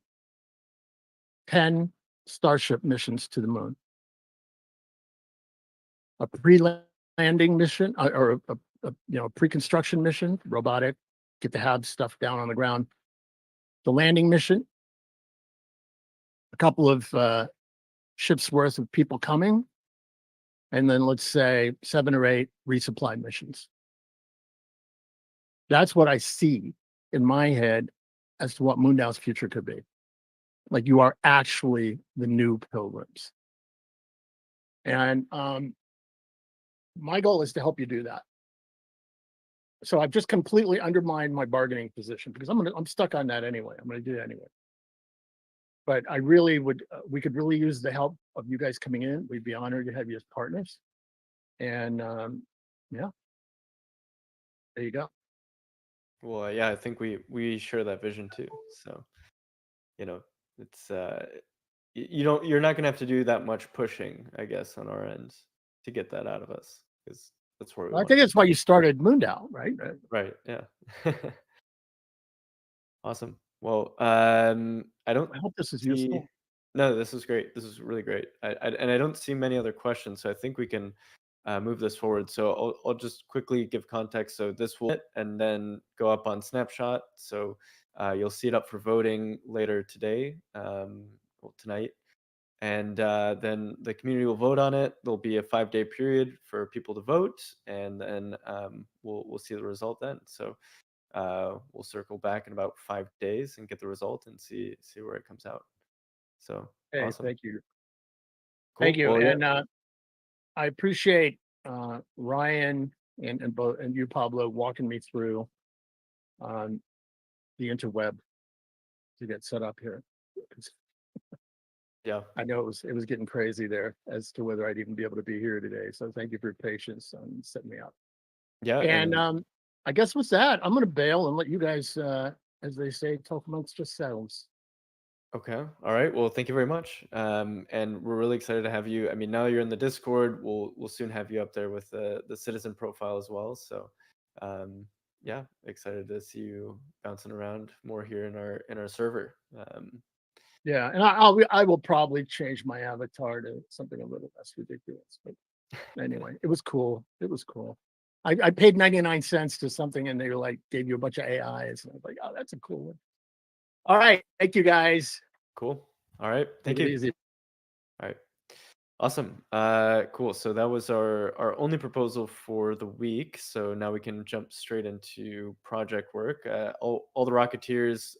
Speaker 4: 10 Starship missions to the moon, a pre-landing mission, or a pre-construction mission, robotic, get to have stuff down on the ground, the landing mission, a couple of ships worth of people coming, and then let's say 7 or 8 resupply missions. That's what I see in my head as to what MoonDAO's future could be. Like, you are actually the new pilgrims. And my goal is to help you do that. So I've just completely undermined my bargaining position, because I'm stuck on that anyway. I'm going to do that anyway. But I really would, we could really use the help of you guys coming in. We'd be honored to have you as partners. And yeah, there you go.
Speaker 1: Well, yeah, I think we share that vision too. So, it's you're not gonna have to do that much pushing, I guess, on our end to get that out of us, because that's where we
Speaker 4: Well, I
Speaker 1: want
Speaker 4: think
Speaker 1: to
Speaker 4: that's why you started MoonDAO, right?
Speaker 1: Right. Yeah. Awesome. Well, I don't
Speaker 4: I hope this is
Speaker 1: see.
Speaker 4: useful.
Speaker 1: No, this is great. This is really great. And I don't see many other questions, so I think we can move this forward. So I'll just quickly give context. So this will and then go up on Snapshot. So you'll see it up for voting later today, well, tonight. And then the community will vote on it. There'll be a 5-day period for people to vote, and then we'll see the result then. So we'll circle back in about 5 days and get the result and see where it comes out. So
Speaker 4: Hey,
Speaker 1: awesome.
Speaker 4: thank you.
Speaker 1: Cool.
Speaker 4: Thank you.
Speaker 1: Well, yeah.
Speaker 4: And I appreciate Ryan and both and you, Pablo, walking me through the interweb to get set up here. 'Cause
Speaker 1: Yeah.
Speaker 4: I know it was getting crazy there as to whether I'd even be able to be here today. So thank you for your patience on setting me up.
Speaker 1: Yeah.
Speaker 4: And I guess with that, I'm going to bail and let you guys, as they say, talk amongst yourselves.
Speaker 1: Okay. All right. Well, thank you very much. And we're really excited to have you. I mean, now you're in the Discord. We'll soon have you up there with the citizen profile as well. So, yeah, excited to see you bouncing around more here in our server.
Speaker 4: Yeah, and I will probably change my avatar to something a little less ridiculous. But anyway, it was cool. It was cool. I paid 99 cents to something, and they were like gave you a bunch of AIs, and I was like, oh, that's a cool one. All right, thank you guys.
Speaker 1: Cool. All right. Thank
Speaker 4: Take it
Speaker 1: you.
Speaker 4: easy.
Speaker 1: All right. Awesome. Cool. So that was our only proposal for the week. So now we can jump straight into project work. All the Rocketeers,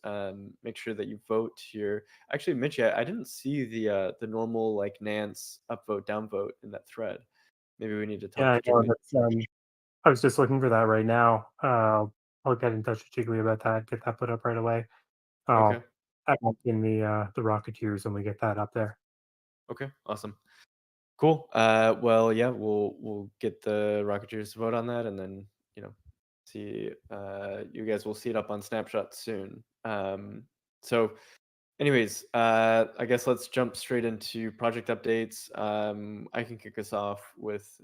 Speaker 1: make sure that you vote here. Actually, Mitchie, I didn't see the normal like Nance upvote downvote in that thread. Maybe we need to talk
Speaker 3: Yeah, I
Speaker 1: to
Speaker 3: know.
Speaker 1: Jiggly.
Speaker 3: That's, I was just looking for that right now. I'll get in touch with Jiggly about that. Get that put up right away.
Speaker 1: Okay.
Speaker 3: I'll up in the Rocketeers when we get that up there.
Speaker 1: Okay. Awesome. Cool. Well, yeah, we'll get the Rocketeers to vote on that, and then see. You guys will see it up on Snapshot soon. So, anyways, I guess let's jump straight into project updates. I can kick us off with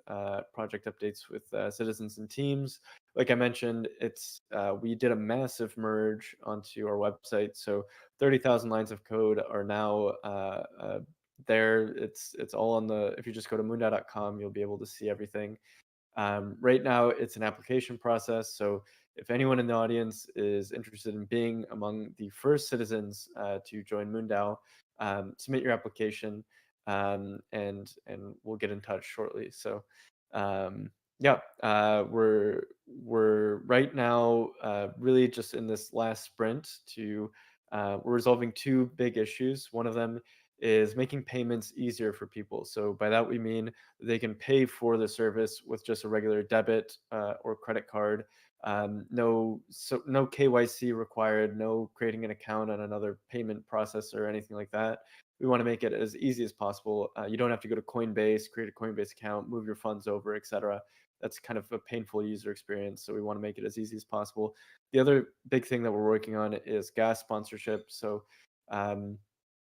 Speaker 1: project updates with citizens and teams. Like I mentioned, it's we did a massive merge onto our website, so 30,000 lines of code are now there. It's all on the. If you just go to moondao.com, you'll be able to see everything. Right now, it's an application process. So if anyone in the audience is interested in being among the first citizens to join MoonDAO, submit your application, and we'll get in touch shortly. So yeah, we're right now really just in this last sprint to we're resolving 2 big issues. One of them is making payments easier for people. So by that we mean they can pay for the service with just a regular debit or credit card. No KYC required, no creating an account on another payment processor or anything like that. We want to make it as easy as possible. You don't have to go to Coinbase, create a Coinbase account, move your funds over, etc. That's kind of a painful user experience. So we want to make it as easy as possible. The other big thing that we're working on is gas sponsorship. So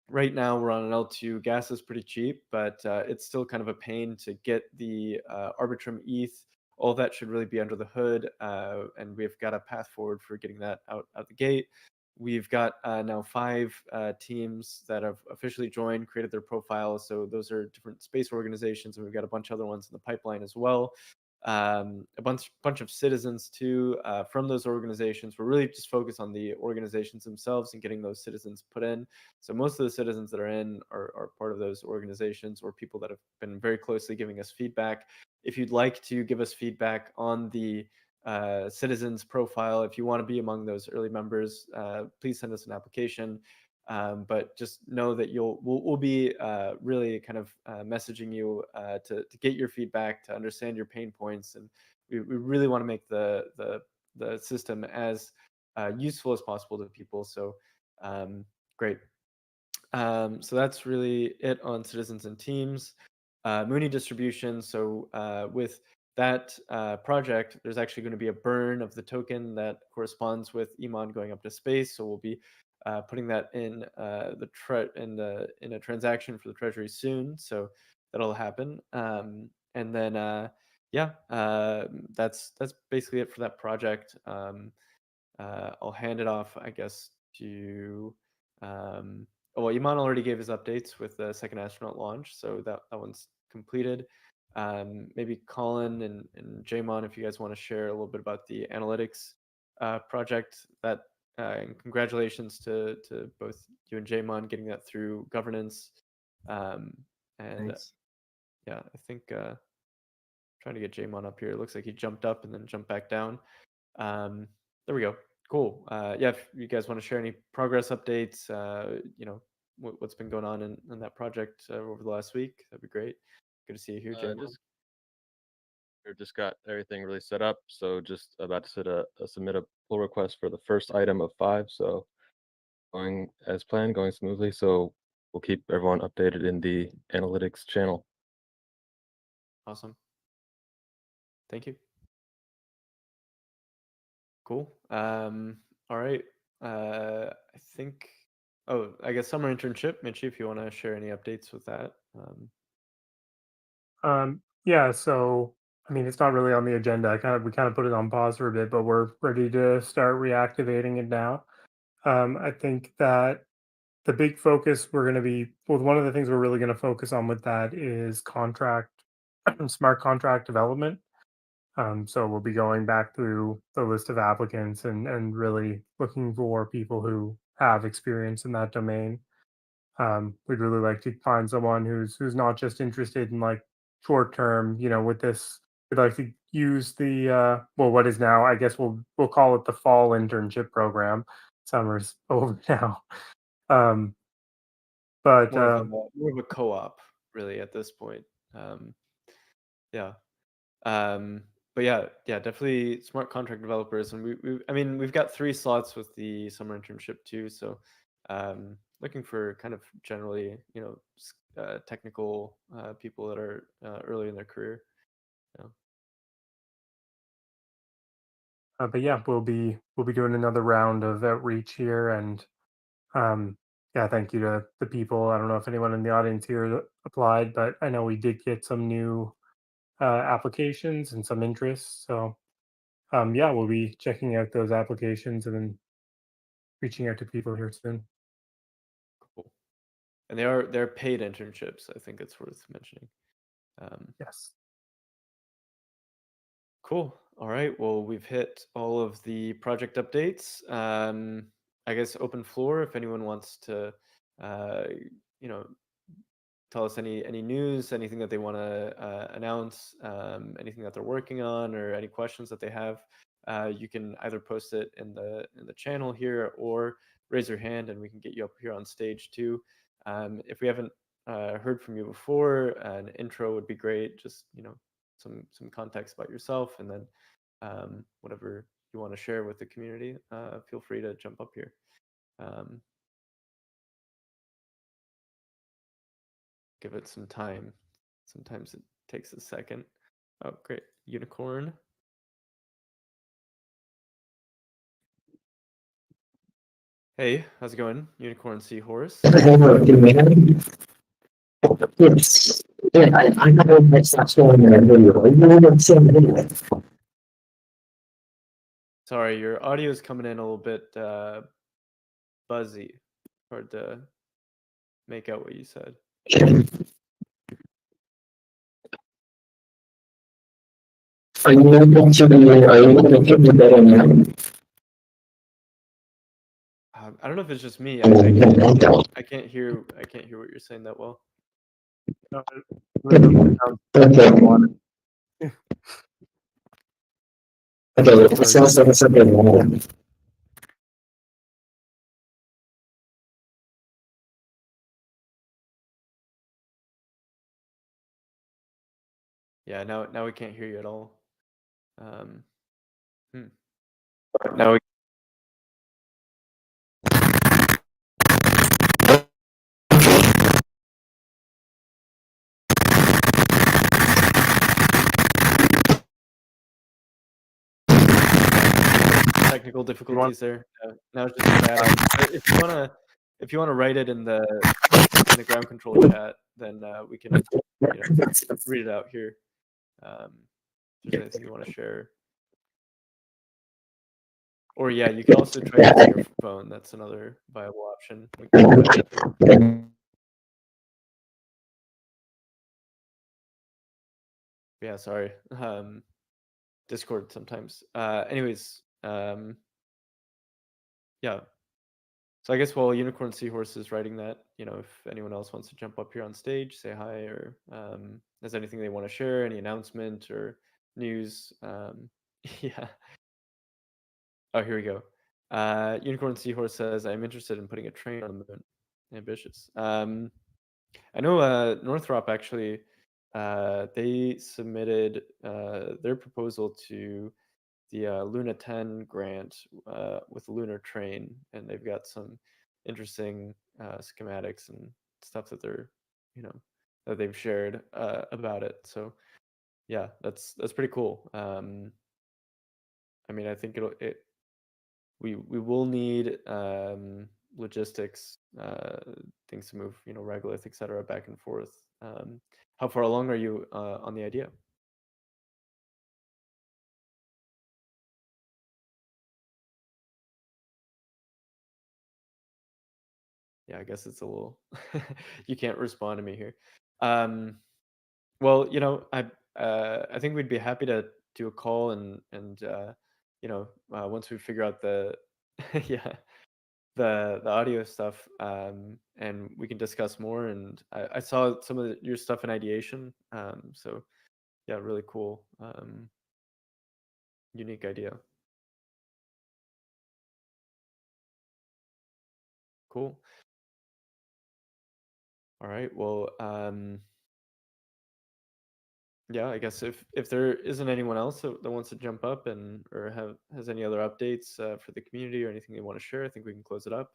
Speaker 1: right now we're on an L2. Gas is pretty cheap, but it's still kind of a pain to get the Arbitrum ETH. All that should really be under the hood, and we've got a path forward for getting that out the gate. We've got now 5 teams that have officially joined, created their profiles. So those are different space organizations, and we've got a bunch of other ones in the pipeline as well. A bunch of citizens too from those organizations. We're really just focused on the organizations themselves and getting those citizens put in. So most of the citizens that are in are part of those organizations or people that have been very closely giving us feedback. If you'd like to give us feedback on the citizens profile, if you want to be among those early members, please send us an application. But just know that we'll be really kind of messaging you to get your feedback, to understand your pain points, and we really want to make the system as useful as possible to people. So great. So that's really it on citizens and teams. Mooney distribution. So with that project, there's actually going to be a burn of the token that corresponds with Eiman going up to space. So we'll be putting that in in a transaction for the treasury soon. So that'll happen. And then that's basically it for that project. I'll hand it off, I guess, to well, Eiman already gave his updates with the second astronaut launch, so that one's completed. Maybe Colin and Jaymon, if you guys want to share a little bit about the analytics project, that and congratulations to both you and Jaymon getting that through governance. And yeah, I think trying to get Jaymon up here. It looks like he jumped up and then jumped back down. There we go. Cool. Yeah, if you guys want to share any progress updates, what's been going on in that project over the last week, that'd be great. Good to see you here, Jaymon.
Speaker 5: Just got everything really set up, so just about to submit a pull request for the first item of 5. So going as planned, going smoothly. So we'll keep everyone updated in the analytics channel.
Speaker 1: Awesome. Thank you. Cool. All right. I think. Oh, I guess summer internship, Mitchie, if you want to share any updates with that.
Speaker 3: Yeah. So I mean, it's not really on the agenda. We kind of put it on pause for a bit, but we're ready to start reactivating it now. I think that the big focus one of the things we're really going to focus on with that is smart contract development. So we'll be going back through the list of applicants and really looking for people who have experience in that domain. We'd really like to find someone who's not just interested in like short term, with this. We'd like to use the what is now, I guess we'll call it the fall internship program. Summer's over now. But
Speaker 1: more of a co-op, really, at this point. Yeah. But yeah, definitely smart contract developers, and we've got 3 slots with the summer internship too. So, looking for kind of generally, technical people that are early in their career.
Speaker 3: but yeah, we'll be doing another round of outreach here, and yeah, thank you to the people. I don't know if anyone in the audience here applied, but I know we did get some new applications and some interest. So yeah, we'll be checking out those applications and then reaching out to people here soon.
Speaker 1: Cool. And they're paid internships. I think it's worth mentioning.
Speaker 3: Yes.
Speaker 1: Cool. All right. Well, we've hit all of the project updates. I guess open floor if anyone wants to, tell us any news, anything that they want to announce, anything that they're working on, or any questions that they have. You can either post it in the channel here or raise your hand, and we can get you up here on stage too. If we haven't heard from you before, an intro would be great. Just some context about yourself, and then whatever you want to share with the community, feel free to jump up here. Give it some time. Sometimes it takes a second. Oh, great. Unicorn. Hey, how's it going? Unicorn Seahorse.
Speaker 6: Yes. Yeah, I know that's not showing in the video. You don't see the video.
Speaker 1: Sorry, your audio is coming in a little bit buzzy. Hard to make out what you said.
Speaker 6: Are you able to hear me better now?
Speaker 1: I don't know if it's just me. I can't hear what you're saying that well.
Speaker 6: Okay, it sounds like something wrong.
Speaker 1: Yeah, now we can't hear you at all. Now we technical difficulties there. Now it's just chatting. But if you wanna write it in the ground control chat, then we can read it out here. If there's anything you want to share. Or yeah, you can also try using your phone. That's another viable option. We can do that too. Yeah, sorry. Discord sometimes. Anyways, yeah. So I guess while Unicorn Seahorse is writing that, if anyone else wants to jump up here on stage, say hi, or has anything they want to share, any announcement or news. Yeah. Oh, here we go. Unicorn Seahorse says, I'm interested in putting a train on the moon. Ambitious. I know Northrop actually, they submitted their proposal to the Luna 10 grant with a lunar train, and they've got some interesting schematics and stuff that they're, that they've shared about it. So yeah, that's pretty cool. I mean, I think we will need logistics, things to move, regolith, etc., back and forth. How far along are you on the idea? Yeah, I guess it's a little you can't respond to me here. Well, I think we'd be happy to do a call and once we figure out the yeah, the audio stuff, and we can discuss more. And I saw some of your stuff in ideation, so yeah, really cool, unique idea. Cool. All right, well, yeah, I guess if there isn't anyone else that wants to jump up or has any other updates for the community or anything they want to share, I think we can close it up.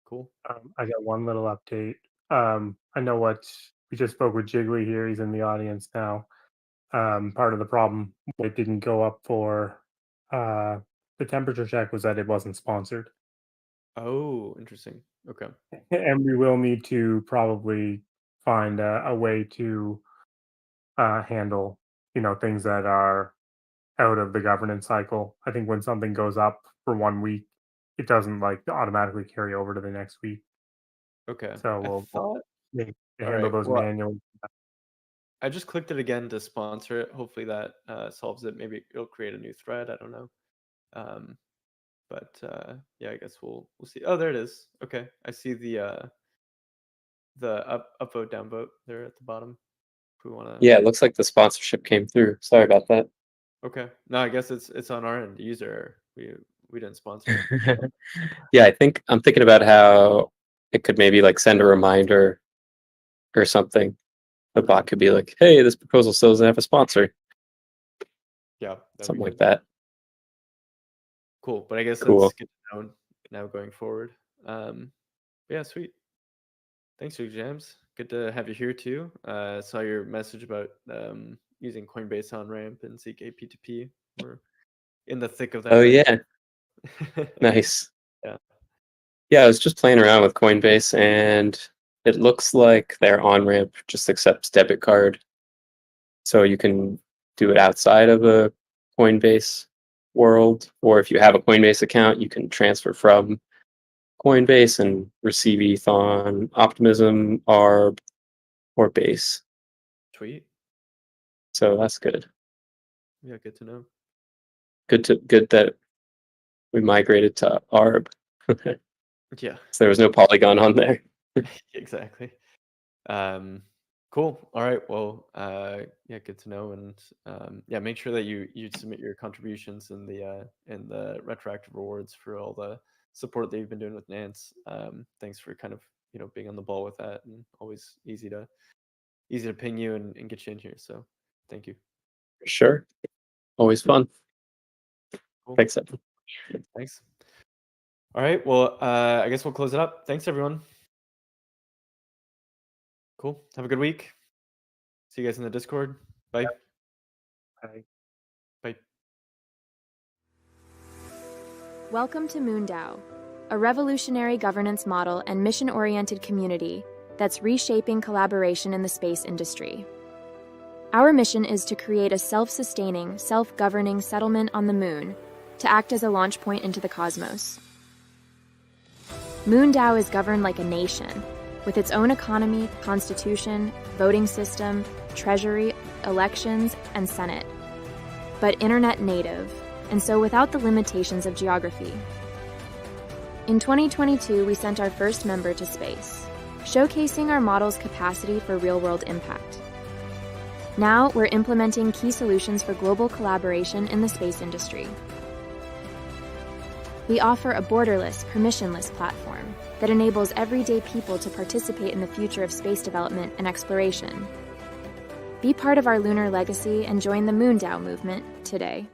Speaker 1: Cool.
Speaker 3: I got one little update. I know we just spoke with Jiggly here. He's in the audience now. Part of the problem it didn't go up for the temperature check was that it wasn't sponsored.
Speaker 1: Oh, interesting. Okay.
Speaker 3: And we will need to probably find a way to handle, things that are out of the governance cycle. I think when something goes up for 1 week, it doesn't automatically carry over to the next week.
Speaker 1: Okay.
Speaker 3: So
Speaker 1: I
Speaker 3: we'll
Speaker 1: thought.
Speaker 3: need to
Speaker 1: All
Speaker 3: handle
Speaker 1: right.
Speaker 3: those
Speaker 1: Well,
Speaker 3: manually.
Speaker 1: I just clicked it again to sponsor it. Hopefully that solves it. Maybe it'll create a new thread. I don't know. But yeah, I guess we'll see. Oh, there it is. Okay, I see the upvote downvote there at the bottom. If we want to.
Speaker 7: Yeah, it looks like the sponsorship came through. Sorry about that.
Speaker 1: Okay. No, I guess it's on our end. User error. We didn't sponsor it.
Speaker 7: Yeah, I'm thinking about how it could maybe send a reminder or something. The bot could be like, "Hey, this proposal still doesn't have a sponsor."
Speaker 1: Yeah,
Speaker 7: Something like that.
Speaker 1: Cool, but I guess
Speaker 7: Cool.
Speaker 1: that's good to know now going forward. Yeah, sweet. Thanks, Big Jams. Good to have you here too. Saw your message about using Coinbase on ramp and ZK P2P. We're in the thick of that.
Speaker 7: Oh
Speaker 1: right
Speaker 7: yeah,
Speaker 1: now.
Speaker 7: nice.
Speaker 1: Yeah.
Speaker 7: Yeah, I was just playing around with Coinbase, and it looks like their on ramp just accepts debit card, so you can do it outside of a Coinbase world, or if you have a Coinbase account, you can transfer from Coinbase and receive ETH on Optimism, ARB, or Base.
Speaker 1: Sweet.
Speaker 7: So that's good.
Speaker 1: Yeah, good to know.
Speaker 7: Good that we migrated to ARB.
Speaker 1: Yeah.
Speaker 7: So there was no Polygon on there.
Speaker 1: Exactly. Cool. All right. Well, yeah, good to know. And yeah, make sure that you submit your contributions and the retroactive rewards for all the support that you've been doing with Nance. Thanks for kind of being on the ball with that, and always easy to ping you and get you in here. So thank you.
Speaker 7: Sure. Always fun.
Speaker 1: Cool.
Speaker 7: Thanks, everyone.
Speaker 1: Thanks. All right. Well, I guess we'll close it up. Thanks, everyone. Cool. Have a good week. See you guys in the Discord. Bye.
Speaker 3: Bye.
Speaker 1: Bye.
Speaker 8: Welcome to MoonDAO, a revolutionary governance model and mission-oriented community that's reshaping collaboration in the space industry. Our mission is to create a self-sustaining, self-governing settlement on the Moon to act as a launch point into the cosmos. MoonDAO is governed like a nation, with its own economy, constitution, voting system, treasury, elections, and senate. But internet native, and so without the limitations of geography. In 2022, we sent our first member to space, showcasing our model's capacity for real-world impact. Now, we're implementing key solutions for global collaboration in the space industry. We offer a borderless, permissionless platform that enables everyday people to participate in the future of space development and exploration. Be part of our lunar legacy and join the MoonDAO movement today.